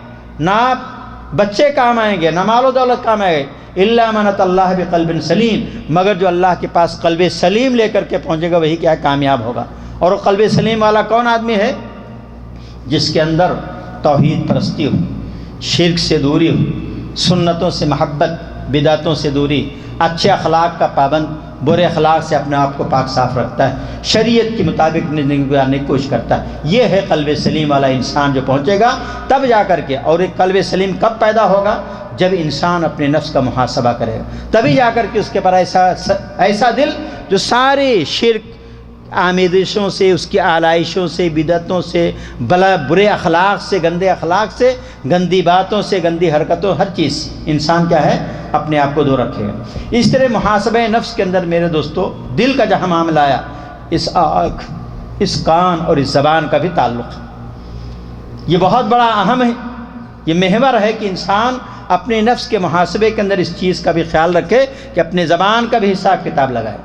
نہ بچے کام آئیں گے، نہ مال و دولت کام آئے گی، الا من اتى الله بقلب سلیم، مگر جو اللہ کے پاس قلب سلیم لے کر کے پہنچے گا وہی کیا ہے؟ کامیاب ہوگا۔ اور قلب سلیم والا کون آدمی ہے؟ جس کے اندر توحید پرستی ہو، شرک سے دوری ہو، سنتوں سے محبت، بدعتوں سے دوری، اچھے اخلاق کا پابند، برے اخلاق سے اپنے آپ کو پاک صاف رکھتا ہے، شریعت کے مطابق زندگی گزارنے کی کوشش کرتا ہے۔ یہ ہے قلب سلیم والا انسان جو پہنچے گا، تب جا کر کے۔ اور ایک قلب سلیم کب پیدا ہوگا؟ جب انسان اپنے نفس کا محاسبہ کرے گا، تبھی جا کر کے اس کے پر ایسا دل جو سارے شرک، آمیزشوں سے، اس کی آلائشوں سے، بدعتوں سے، برے اخلاق سے، گندے اخلاق سے، گندی باتوں سے، گندی حرکتوں، ہر چیز انسان کیا ہے؟ اپنے آپ کو دور رکھے گا۔ اس طرح محاسبہ نفس کے اندر میرے دوستو دل کا جہاں معاملہ آیا، اس آنکھ، اس کان اور اس زبان کا بھی تعلق ہے۔ یہ بہت بڑا اہم ہے، یہ محور ہے کہ انسان اپنے نفس کے محاسبے کے اندر اس چیز کا بھی خیال رکھے کہ اپنے زبان کا بھی حساب کتاب لگائے،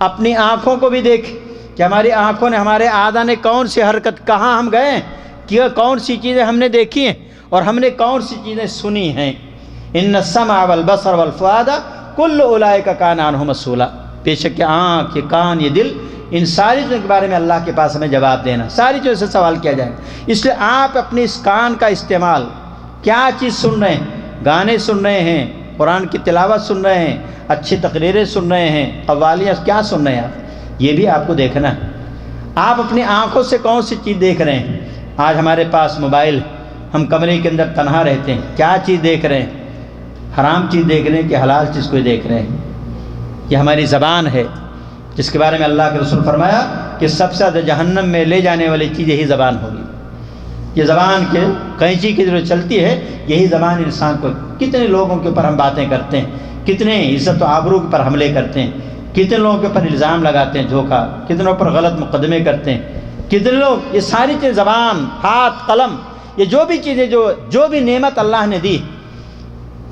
اپنی آنکھوں کو بھی دیکھے کہ ہماری آنکھوں نے، ہمارے اعضاء نے کون سی حرکت، کہاں ہم گئے کہ کون سی چیزیں ہم نے دیکھی ہیں اور ہم نے کون سی چیزیں سنی ہیں۔ ان السمع والبصر والفؤاد کل اولئک کان عنہ مسئولا، بے شک آنکھ، یہ کان، یہ دل، ان ساری چیزوں کے بارے میں اللہ کے پاس ہمیں جواب دینا، ساری چیزوں سے سوال کیا جائے گا۔ اس لیے آپ اپنے اس کان کا استعمال، کیا چیز سن رہے ہیں؟ گانے سن رہے ہیں، قرآن کی تلاوت سن رہے ہیں، اچھی تقریریں سن رہے ہیں، قوالیاں، کیا سن رہے ہیں آپ؟ یہ بھی آپ کو دیکھنا ہے۔ آپ اپنی آنکھوں سے کون سی چیز دیکھ رہے ہیں؟ آج ہمارے پاس موبائل، ہم کمرے کے اندر تنہا رہتے ہیں، کیا چیز دیکھ رہے ہیں؟ حرام چیز دیکھ رہے ہیں کہ حلال چیز کو دیکھ رہے ہیں؟ یہ ہماری زبان ہے، جس کے بارے میں اللہ کے رسول فرمایا کہ سب سے زیادہ جہنم میں لے جانے والی چیز یہی زبان ہوگی۔ یہ زبان کے قینچی کی جو چلتی ہے، یہی زبان انسان کو، کتنے لوگوں کے اوپر ہم باتیں کرتے ہیں، کتنے عزت و آبرو کے اوپر حملے کرتے ہیں، کتنے لوگوں کے اوپر الزام لگاتے ہیں دھوکہ، کتنوں پر غلط مقدمے کرتے ہیں، کتنے لوگ، یہ ساری چیزیں زبان، ہاتھ، قلم، یہ جو بھی چیزیں جو بھی نعمت اللہ نے دی،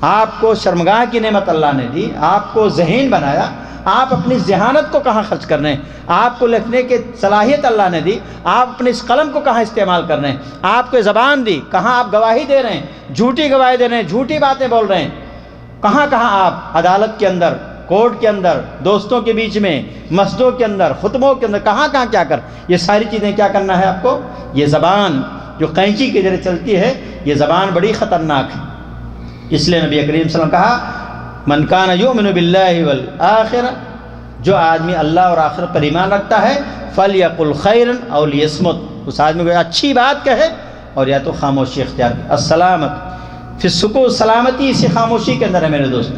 آپ کو شرمگاہ کی نعمت اللہ نے دی، آپ کو ذہین بنایا، آپ اپنی ذہانت کو کہاں خرچ کر رہے ہیں، آپ کو لکھنے کی صلاحیت اللہ نے دی، آپ اپنے اس قلم کو کہاں استعمال کر رہے ہیں، آپ کو زبان دی، کہاں آپ گواہی دے رہے ہیں، جھوٹی گواہی دے رہے ہیں، جھوٹی باتیں بول رہے ہیں، کہاں آپ عدالت کے اندر، کورٹ کے اندر، دوستوں کے بیچ میں، مسجدوں کے اندر، خطبوں کے اندر، کہاں کیا کر، یہ ساری چیزیں کیا کرنا ہے آپ کو، یہ زبان جو قینچی کی طرح چلتی ہے، یہ زبان بڑی خطرناک ہے۔ اس لیے نبی کریم صلی اللہ علیہ وسلم کہا من کان یؤمن باللہ والآخرہ، جو آدمی اللہ اور آخرت پر ایمان رکھتا ہے، فلیقل خیرا او لیصمت، اس آدمی کو اچھی بات کہے اور یا تو خاموشی اختیار کرے۔ السلامت فی السکوت، سلامتی اسی خاموشی کے اندر ہے میرے دوست۔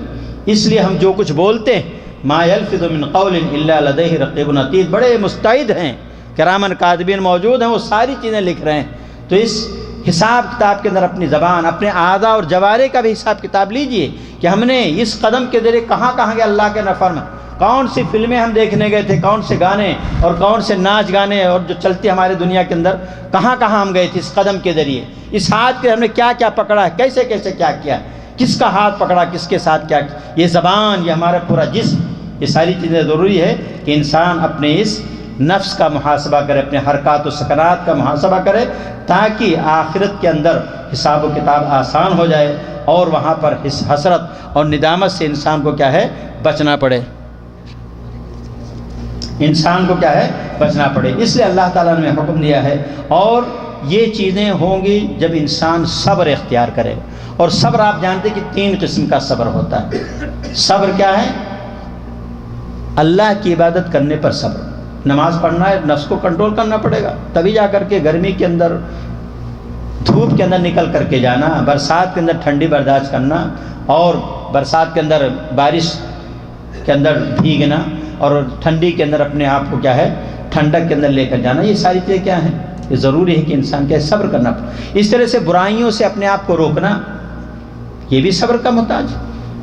اس لیے ہم جو کچھ بولتے ہیں، ما یلفظ من قول الا لدیہ رقیب عتید، بڑے مستعد ہیں، کرامن کاتبین موجود ہیں، وہ ساری چیزیں لکھ رہے ہیں۔ تو اس حساب کتاب کے اندر اپنی زبان، اپنے اعضاء اور جوارح کا بھی حساب کتاب لیجئے کہ ہم نے اس قدم کے ذریعے کہاں گئے اللہ کے نافرمان، کون سی فلمیں ہم دیکھنے گئے تھے، کون سے گانے اور کون سے ناچ گانے اور جو چلتی ہمارے دنیا کے اندر، کہاں ہم گئے تھے اس قدم کے ذریعے، اس ہاتھ کے ہم نے کیا پکڑا ہے، کیسے کیا کیا، کس کا ہاتھ پکڑا، کس کے ساتھ کیا، یہ زبان، یہ ہمارا پورا جسم، یہ ساری چیزیں ضروری ہے کہ انسان اپنے اس نفس کا محاسبہ کرے، اپنے حرکات و سکنات کا محاسبہ کرے، تاکہ آخرت کے اندر حساب و کتاب آسان ہو جائے اور وہاں پر حسرت اور ندامت سے انسان کو کیا ہے بچنا پڑے، انسان کو کیا ہے بچنا پڑے۔ اس لیے اللہ تعالیٰ نے حکم دیا ہے، اور یہ چیزیں ہوں گی جب انسان صبر اختیار کرے، اور صبر آپ جانتے کہ 3 قسم کا صبر ہوتا ہے۔ صبر کیا ہے؟ اللہ کی عبادت کرنے پر صبر، نماز پڑھنا ہے، نفس کو کنٹرول کرنا پڑے گا، تبھی جا کر کے گرمی کے اندر، دھوپ کے اندر نکل کر کے جانا، برسات کے اندر ٹھنڈی برداشت کرنا، اور برسات کے اندر بارش کے اندر بھیگنا، اور ٹھنڈی کے اندر اپنے آپ کو کیا ہے ٹھنڈک کے اندر لے کر جانا، یہ ساری چیزیں کیا ہیں، یہ ضروری ہے کہ انسان کیا صبر کرنا پڑے۔ اس طرح سے برائیوں سے اپنے آپ کو روکنا، یہ بھی صبر کا محتاج۔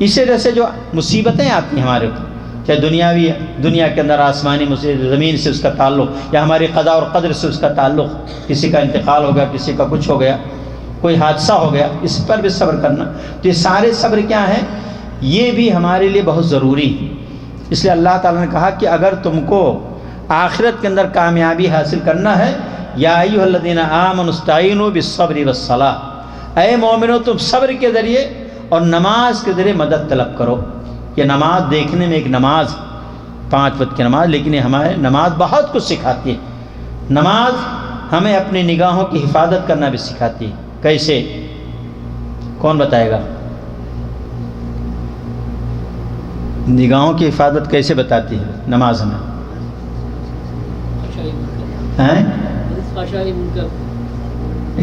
اس طرح سے جو مصیبتیں آتی ہیں ہمارے اوپر، چاہے دنیاوی، دنیا کے اندر آسمانی مصیبت، زمین سے اس کا تعلق، یا ہماری قضاء اور قدر سے اس کا تعلق، کسی کا انتقال ہو گیا، کسی کا کچھ ہو گیا، کوئی حادثہ ہو گیا، اس پر بھی صبر کرنا، تو یہ سارے صبر کیا ہیں، یہ بھی ہمارے لیے بہت ضروری ہے۔ اس لیے اللہ تعالیٰ نے کہا کہ اگر تم کو آخرت کے اندر کامیابی حاصل کرنا ہے، یا ایھا الذین آمنوا استعینوا بالصبر والصلاۃ، اے مومنو تم صبر کے ذریعے اور نماز کے ذریعے مدد طلب کرو۔ یہ نماز دیکھنے میں ایک نماز، 5 وقت کی نماز، لیکن یہ ہمارے نماز بہت کچھ سکھاتی ہے۔ نماز ہمیں اپنی نگاہوں کی حفاظت کرنا بھی سکھاتی ہے۔ کیسے؟ کون بتائے گا؟ نگاہوں کی حفاظت کیسے بتاتی ہے نماز ہمیں؟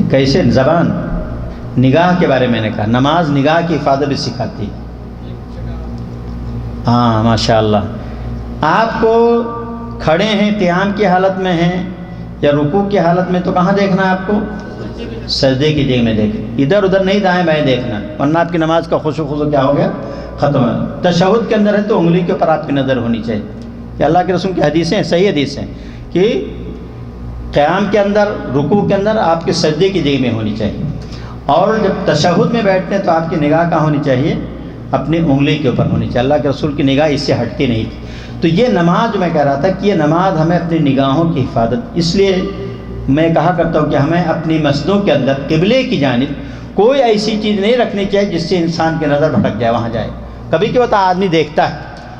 کیسے؟ زبان، نگاہ کے بارے میں نے کہا، نماز نگاہ کی حفاظت بھی سکھاتی ہے۔ ہاں ماشاء اللہ، آپ کو کھڑے ہیں، قیام کی حالت میں ہیں یا رکوع کی حالت میں، تو کہاں دیکھنا ہے آپ کو؟ سجدے کی جگہ میں دیکھیں، ادھر ادھر نہیں دائیں بائیں دیکھنا، ورنہ آپ کی نماز کا خشوع کیا ہو گیا؟ ختم ہے۔ تشہد کے اندر ہے تو انگلی کے اوپر آپ کی نظر ہونی چاہیے، کہ اللہ کے رسول کی حدیثیں ہیں، صحیح حدیث ہیں، کہ قیام کے اندر، رکوع کے اندر آپ کے سجدے کی جگہ میں ہونی چاہیے، اور جب تشہد میں بیٹھتے ہیں تو آپ کی نگاہ کہاں ہونی چاہیے؟ اپنی انگلی کے اوپر ہونی چاہیے۔ اللہ کے رسول کی نگاہ اس سے ہٹتی نہیں تھی۔ تو یہ نماز جو میں کہہ رہا تھا کہ یہ نماز ہمیں اپنی نگاہوں کی حفاظت، اس لیے میں کہا کرتا ہوں کہ ہمیں اپنی مسجدوں کے اندر قبلے کی جانب کوئی ایسی چیز نہیں رکھنی چاہیے جس سے انسان کی نظر بھٹک جائے، وہاں جائے۔ کبھی کبھی ہوتا آدمی دیکھتا ہے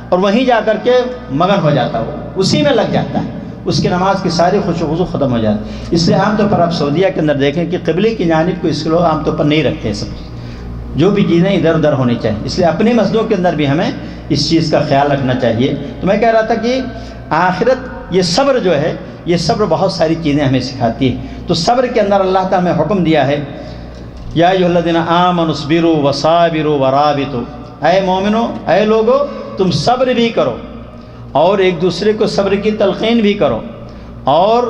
اور وہیں جا کر کے مگن ہو جاتا ہے، وہ اسی میں لگ جاتا ہے، اس کی نماز کی ساری خشوع ختم ہو جاتی ہے۔ اس لیے عام طور پر آپ سعودیہ کے اندر دیکھیں کہ قبلے کی جانب کو اس لوگ عام طور پر نہیں رکھتے ہیں، سب جو بھی چیزیں ادھر ادھر ہونی چاہیے۔ اس لیے اپنی مسجدوں کے اندر بھی ہمیں اس چیز کا خیال رکھنا چاہیے۔ تو میں کہہ رہا تھا کہ آخرت، یہ صبر جو ہے، یہ صبر بہت ساری چیزیں ہمیں سکھاتی ہے۔ تو صبر کے اندر اللہ تعالیٰ نے حکم دیا ہے، یا ایھا الذین آمنوا اصبروا وصابروا ورابطوا، اے مومنو، اے لوگو، تم صبر بھی کرو اور ایک دوسرے کو صبر کی تلقین بھی کرو، اور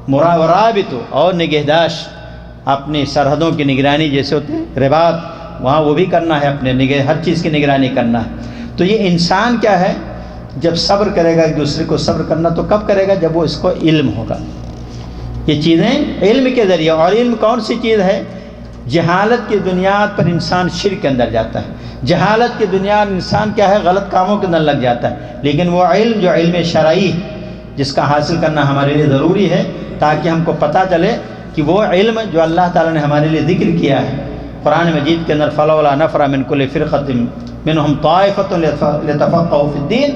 ورابطوا، اور نگہداشت، اپنی سرحدوں کی نگرانی جیسے ہوتی ہے رباط، وہاں وہ بھی کرنا ہے، اپنے ہر چیز کی نگرانی کرنا ہے۔ تو یہ انسان کیا ہے، جب صبر کرے گا ایک دوسرے کو صبر کرنا تو کب کرے گا؟ جب وہ اس کو علم ہوگا۔ یہ چیزیں علم کے ذریعے، اور علم کون سی چیز ہے؟ جہالت کی بنیاد پر انسان شرک کے اندر جاتا ہے، جہالت کی بنیاد انسان کیا ہے، غلط کاموں کے اندر لگ جاتا ہے۔ لیکن وہ علم جو علم شرعی، جس کا حاصل کرنا ہمارے لیے ضروری ہے، تاکہ ہم کو پتہ چلے کہ وہ علم جو اللہ تعالیٰ نے ہمارے لیے ذکر کیا ہے قرآن مجید کے اندر، فلولا نفر من کل فرقۃ منہم طائفۃ ليتفقهوا فی الدین،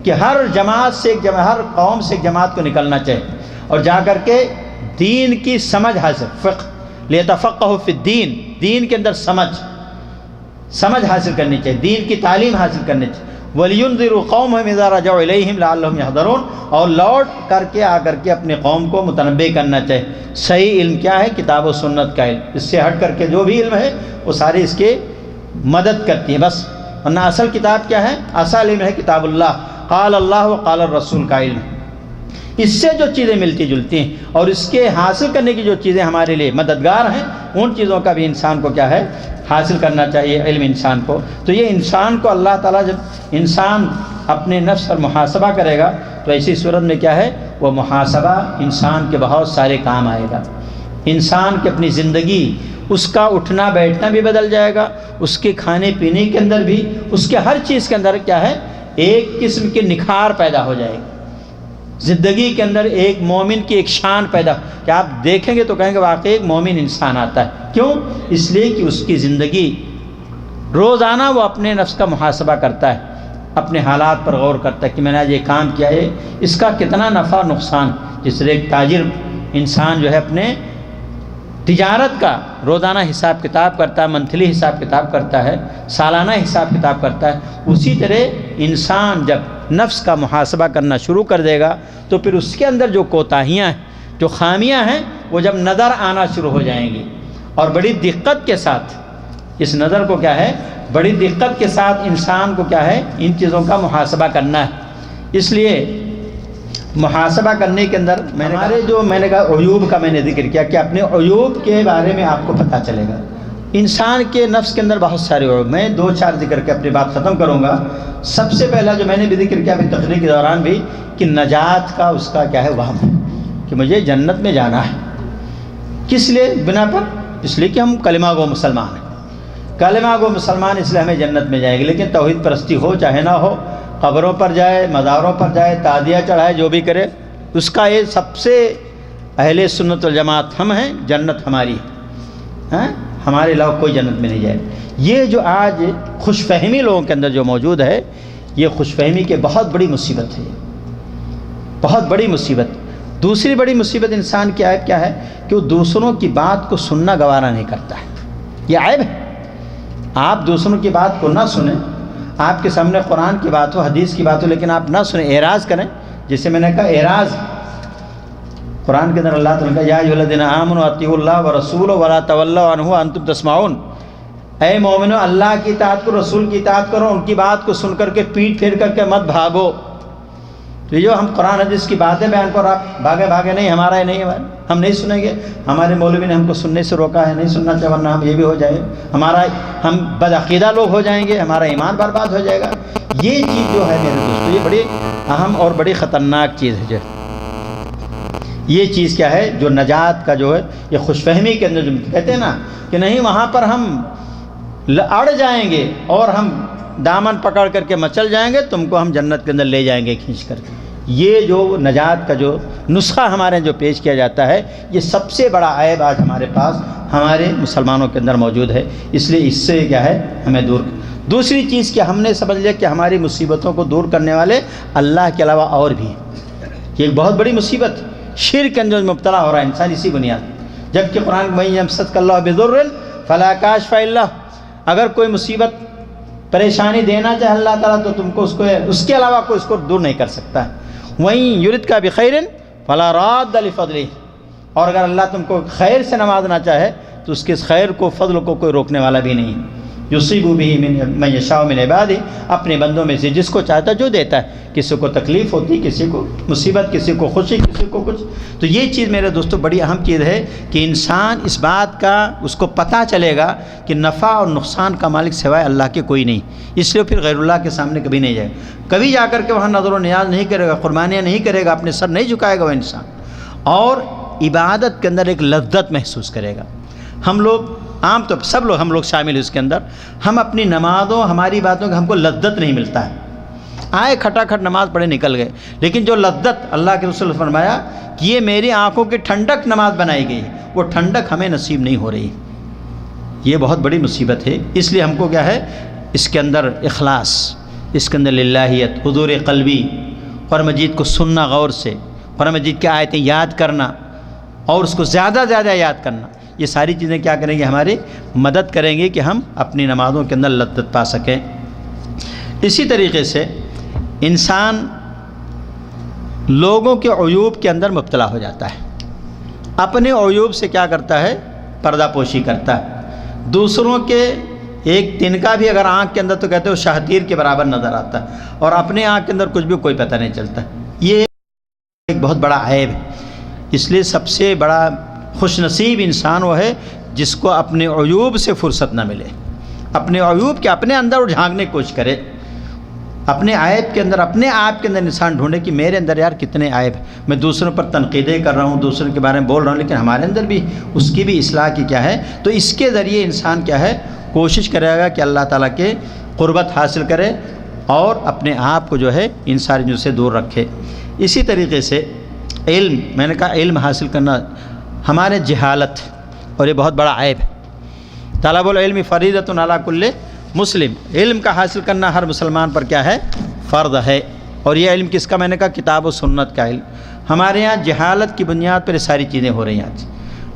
کہ ہر جماعت سے ہر قوم سے ایک جماعت کو نکلنا چاہیے اور جا کر کے دین کی سمجھ حاصل، فقہ ليتفقهوا فی الدین، دین کے اندر سمجھ حاصل کرنی چاہیے، دین کی تعلیم حاصل کرنی چاہیے۔ وَلْيُنذِرُوا قَوْمَهُمْ إِذَا رَجَعُوا إِلَيْهِمْ لَعَلَّهُمْ يَحْذَرُونَ، اور لوٹ کر کے آ کر کے اپنے قوم کو متنبہ کرنا چاہیے۔ صحیح علم کیا ہے؟ کتاب و سنت کا علم، اس سے ہٹ کر کے جو بھی علم ہے وہ ساری اس کی مدد کرتی ہے بس، ورنہ اصل کتاب کیا ہے؟ اصل علم ہے کتاب اللہ، قال اللہ و قال الرسول کا علم۔ اس سے جو چیزیں ملتی جلتی ہیں اور اس کے حاصل کرنے کی جو چیزیں ہمارے لیے مددگار ہیں، ان چیزوں کا بھی انسان کو کیا ہے؟ حاصل کرنا چاہیے علم انسان کو۔ تو یہ انسان کو اللہ تعالیٰ، جب انسان اپنے نفس پر محاسبہ کرے گا تو ایسی صورت میں کیا ہے؟ وہ محاسبہ انسان کے بہت سارے کام آئے گا۔ انسان کی اپنی زندگی، اس کا اٹھنا بیٹھنا بھی بدل جائے گا، اس کے کھانے پینے کے اندر بھی، اس کے ہر چیز کے اندر کیا ہے؟ ایک قسم کی نکھار پیدا ہو جائے گی زندگی کے اندر، ایک مومن کی ایک شان پیدا، کہ آپ دیکھیں گے تو کہیں گے واقعی ایک مومن انسان آتا ہے۔ کیوں؟ اس لیے کہ اس کی زندگی روزانہ وہ اپنے نفس کا محاسبہ کرتا ہے، اپنے حالات پر غور کرتا ہے کہ میں نے آج یہ کام کیا ہے، اس کا کتنا نفع نقصان۔ جس طرح ایک تاجر انسان جو ہے اپنے تجارت کا روزانہ حساب کتاب کرتا ہے، منتھلی حساب کتاب کرتا ہے، سالانہ حساب کتاب کرتا ہے، اسی طرح انسان جب نفس کا محاسبہ کرنا شروع کر دے گا تو پھر اس کے اندر جو کوتاہیاں ہیں، جو خامیاں ہیں، وہ جب نظر آنا شروع ہو جائیں گی، اور بڑی دقت کے ساتھ اس نظر کو کیا ہے؟ بڑی دقت کے ساتھ انسان کو کیا ہے؟ ان چیزوں کا محاسبہ کرنا ہے۔ اس لیے محاسبہ کرنے کے اندر میں نے کہا عیوب کا میں نے ذکر کیا کہ اپنے عیوب کے بارے میں آپ کو پتہ چلے گا۔ انسان کے نفس کے اندر بہت سارے عیوب، میں 2-4 ذکر کے اپنی بات ختم کروں گا۔ سب سے پہلا جو میں نے بھی ذکر کیا ابھی تقریر کے دوران بھی، کہ نجات کا اس کا کیا ہے؟ وہم ہے کہ مجھے جنت میں جانا ہے۔ کس لیے بنا پر؟ اس لیے کہ ہم کلمہ گو مسلمان ہیں، کلمہ گو مسلمان، اس لیے ہمیں جنت میں جائے گی۔ لیکن توحید پرستی ہو چاہے نہ ہو، قبروں پر جائے، مزاروں پر جائے، تعزیہ چڑھائے، جو بھی کرے، اس کا یہ سب سے اہل سنت والجماعت ہم ہیں، جنت ہماری ہے، ہمارے علاوہ کوئی جنت میں نہیں جائے۔ یہ جو آج خوش فہمی لوگوں کے اندر جو موجود ہے، یہ خوش فہمی کے بہت بڑی مصیبت ہے، بہت بڑی مصیبت۔ دوسری بڑی مصیبت انسان کی عیب کیا ہے؟ کہ وہ دوسروں کی بات کو سننا گوارا نہیں کرتا ہے، یہ عیب ہے۔ آپ دوسروں کی بات کو نہ سنیں، آپ کے سامنے قرآن کی بات ہو، حدیث کی بات ہو، لیکن آپ نہ سنیں، اعراض کریں۔ جسے میں نے کہا اعراض، قرآن کے اندر اللہ تعالیٰ کا یا ایھا الذین آمنوا اطیعوا اللہ ورسولہ ولا تولوا عنہ وانتم تسمعون، اے مومنو اللہ کی اطاعت کرو، رسول کی اطاعت کرو، ان کی بات کو سن کر کے پیٹ پھیر کر کے مت بھاگو۔ تو یہ جو ہم قرآن حدیث کی باتیں بیان کر، آپ بھاگے نہیں، ہمارا یہ نہیں ہے، ہم نہیں سنیں گے، ہمارے مولوی نے ہم کو سننے سے روکا ہے، نہیں سننا چاہیے ورنہ ہم یہ بھی ہو جائے، ہم بدعقیدہ لوگ ہو جائیں گے، ہمارا ایمان برباد ہو جائے گا۔ یہ چیز جو ہے میرے دوستو، یہ بڑی اہم اور بڑی خطرناک چیز ہے۔ جو یہ چیز کیا ہے؟ جو نجات کا جو ہے، یہ خوش فہمی کے اندر جو کہتے ہیں نا کہ نہیں وہاں پر ہم اڑ جائیں گے اور ہم دامن پکڑ کر کے مچل جائیں گے، تم کو ہم جنت کے اندر لے جائیں گے کھینچ کر کے۔ یہ جو نجات کا جو نسخہ ہمارے جو پیش کیا جاتا ہے، یہ سب سے بڑا عیب آج ہمارے پاس ہمارے مسلمانوں کے اندر موجود ہے۔ اس لیے اس سے کیا ہے؟ ہمیں دور۔ دوسری چیز کہ ہم نے سمجھ لیا کہ ہماری مصیبتوں کو دور کرنے والے اللہ کے علاوہ اور بھی ہیں۔ یہ ایک بہت بڑی مصیبت، شرک کے اندر مبتلا ہو رہا ہے انسان اسی بنیاد، جبکہ قرآن میں یمسسک اللہ بضر فلا کاشف الا، اگر کوئی مصیبت پریشانی دینا چاہے اللہ تعالیٰ تو تم کو اس کے علاوہ کوئی اس کو دور نہیں کر سکتا ہے۔ وہیں یردک بخیر فلا راد لفضلہ، اور اگر اللہ تم کو خیر سے نوازنا چاہے تو اس کے خیر کو، فضل کو کوئی روکنے والا بھی نہیں ہے۔ یصیب بہ من یشاء من عبادہ، اپنے بندوں میں سے جس کو چاہتا جو دیتا ہے، کسی کو تکلیف ہوتی، کسی کو مصیبت، کسی کو خوشی، کسی کو کچھ۔ تو یہ چیز میرے دوستو بڑی اہم چیز ہے کہ انسان اس بات کا اس کو پتہ چلے گا کہ نفع اور نقصان کا مالک سوائے اللہ کے کوئی نہیں، اس لیے پھر غیر اللہ کے سامنے کبھی نہیں جائے، کبھی جا کر کے وہاں نظر و نیاز نہیں کرے گا، قربانیاں نہیں کرے گا، اپنے سر نہیں جھکائے گا وہ انسان، اور عبادت کے اندر ایک لذت محسوس کرے گا۔ ہم لوگ عام طور سب لوگ ہم لوگ شامل ہیں اس کے اندر، ہم اپنی نمازوں ہماری باتوں کا ہم کو لذت نہیں ملتا ہے، آئے کھٹا کھٹ نماز پڑھے نکل گئے، لیکن جو لذت اللہ کے رسول نے فرمایا کہ یہ میری آنکھوں کی ٹھنڈک نماز بنائی گئی، وہ ٹھنڈک ہمیں نصیب نہیں ہو رہی، یہ بہت بڑی مصیبت ہے۔ اس لیے ہم کو کیا ہے اس کے اندر اخلاص، اس کے اندر للہیت، حضور قلبی، قرآن مجید کو سننا غور سے، قرآن مجید کی آیتیں یاد کرنا اور اس کو زیادہ زیادہ یاد کرنا، یہ ساری چیزیں کیا کریں گے، ہماری مدد کریں گے کہ ہم اپنی نمازوں کے اندر لذت پا سکیں۔ اسی طریقے سے انسان لوگوں کے عیوب کے اندر مبتلا ہو جاتا ہے، اپنے عیوب سے کیا کرتا ہے، پردہ پوشی کرتا ہے، دوسروں کے ایک تنکا بھی اگر آنکھ کے اندر تو کہتے ہو شاہتیر کے برابر نظر آتا ہے، اور اپنے آنکھ کے اندر کچھ بھی کوئی پتہ نہیں چلتا، یہ ایک بہت بڑا عیب ہے۔ اس لیے سب سے بڑا خوش نصیب انسان وہ ہے جس کو اپنے عیوب سے فرصت نہ ملے، اپنے عیوب کے اپنے اندر جھانکنے کی کوشش کرے، اپنے عیب کے اندر، اپنے آپ کے اندر انسان ڈھونڈے کہ میرے اندر یار کتنے عیب ہیں، میں دوسروں پر تنقیدیں کر رہا ہوں، دوسروں کے بارے میں بول رہا ہوں، لیکن ہمارے اندر بھی اس کی بھی اصلاح کی کیا ہے۔ تو اس کے ذریعے انسان کیا ہے کوشش کرے گا کہ اللہ تعالیٰ کے قربت حاصل کرے اور اپنے آپ کو جو ہے ان ساری چیزوں سے دور رکھے۔ اسی طریقے سے علم، میں نے کہا علم حاصل کرنا ہمارے جہالت، اور یہ بہت بڑا عیب ہے۔ طلب العلم فریضۃ علی کل مسلم، علم کا حاصل کرنا ہر مسلمان پر کیا ہے، فرض ہے۔ اور یہ علم کس کا، میں نے کہا کتاب و سنت کا علم۔ ہمارے یہاں جہالت کی بنیاد پر یہ ساری چیزیں ہو رہی ہیں آج،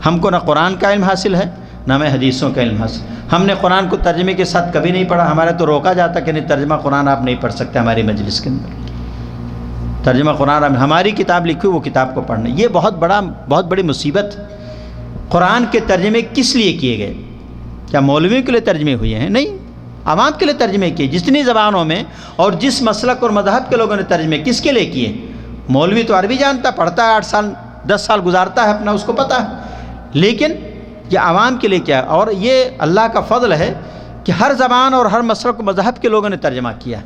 ہم کو نہ قرآن کا علم حاصل ہے نہ ہمیں حدیثوں کا علم حاصل، ہم نے قرآن کو ترجمے کے ساتھ کبھی نہیں پڑھا، ہمارے تو روکا جاتا کہ نہیں ترجمہ قرآن آپ نہیں پڑھ سکتے ہماری مجلس کے اندر، ترجمہ قرآن ہماری کتاب لکھی وہ کتاب کو پڑھنا، یہ بہت بڑی مصیبت۔ قرآن کے ترجمے کس لیے کیے گئے؟ کیا مولویوں کے لیے ترجمے ہوئے ہیں؟ نہیں، عوام کے لیے ترجمے کیے، جتنی زبانوں میں اور جس مسلک اور مذہب کے لوگوں نے ترجمے کس کے لیے کیے؟ مولوی تو عربی جانتا، پڑھتا ہے، 8 سال 10 سال گزارتا ہے اپنا، اس کو پتہ ہے، لیکن یہ عوام کے لیے کیا ہے؟ اور یہ اللہ کا فضل ہے کہ ہر زبان اور ہر مسلک و مذہب کے لوگوں نے ترجمہ کیا،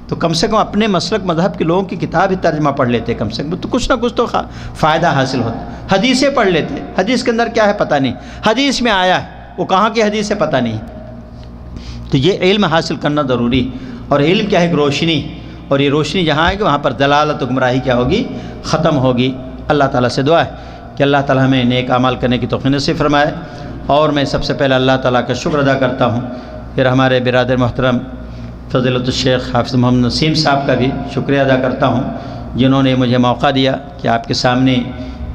تو کم سے کم اپنے مسلک مذہب کے لوگوں کی کتاب ہی ترجمہ پڑھ لیتے، کم سے کم تو کچھ نہ کچھ تو فائدہ حاصل ہوتا۔ حدیثیں پڑھ لیتے، حدیث کے اندر کیا ہے پتہ نہیں، حدیث میں آیا ہے وہ کہاں کی حدیث ہے پتہ نہیں، تو یہ علم حاصل کرنا ضروری۔ اور علم کیا ہے، ایک روشنی، اور یہ روشنی جہاں آئے گی وہاں پر دلالت و گمراہی کیا ہوگی، ختم ہوگی۔ اللہ تعالیٰ سے دعا ہے کہ اللہ تعالیٰ ہمیں نیک اعمال کرنے کی توفیق نصیب فرمائے۔ اور میں سب سے پہلے اللہ تعالیٰ کا شکر ادا کرتا ہوں، پھر ہمارے برادر محترم فضیلت الشیخ حافظ محمد نسیم صاحب کا بھی شکریہ ادا کرتا ہوں، جنہوں نے مجھے موقع دیا کہ آپ کے سامنے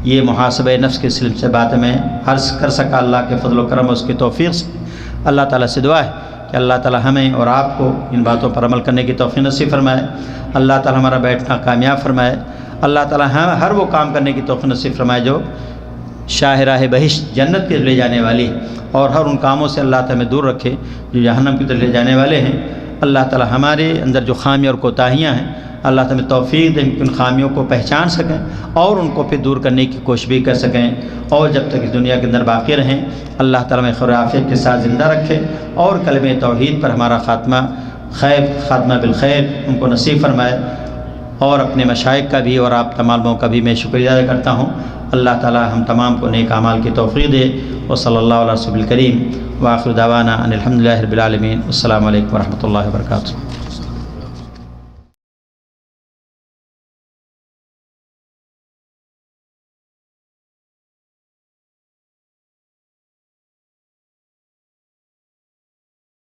یہ محاسبہ نفس کے سلسلے سے باتیں میں عرض کر سکا۔ اللہ کے فضل و کرم اور اس کی توفیق سے اللہ تعالیٰ سے دعا ہے کہ اللہ تعالیٰ ہمیں اور آپ کو ان باتوں پر عمل کرنے کی توفیق نصیب فرمائے، اللہ تعالیٰ ہمارا بیٹھنا کامیاب فرمائے، اللہ تعالیٰ ہر وہ کام کرنے کی توفیق نصیب فرمائے جو شاہ راہ بہشت جنت کے لے جانے والی، اور ہر ان کاموں سے اللہ تعالیٰ ہمیں دور رکھے جو جہنم کی طرف لے جانے والے ہیں۔ اللہ تعالیٰ ہمارے اندر جو خامیاں اور کوتاہیاں ہیں، اللہ تعالیٰ ہمیں توفیق دے کہ ان خامیوں کو پہچان سکیں اور ان کو پھر دور کرنے کی کوشش بھی کر سکیں، اور جب تک اس دنیا کے اندر باقی رہیں اللہ تعالیٰ ہمیں خیر و عافیت کے ساتھ زندہ رکھے، اور کلمہ توحید پر ہمارا خاتمہ بالخیر ان کو نصیب فرمائے۔ اور اپنے مشائخ کا بھی اور آپ تمام لوگوں کا بھی میں شکریہ ادا کرتا ہوں۔ اللہ تعالیٰ ہم تمام کو نیک اعمال کی توفیق دے، وصلی اللہ علیہ رسول الکریم، وآخر دعوانا ان الحمد للہ رب العالمین۔ السلام علیکم ورحمۃ اللہ وبرکاتہ۔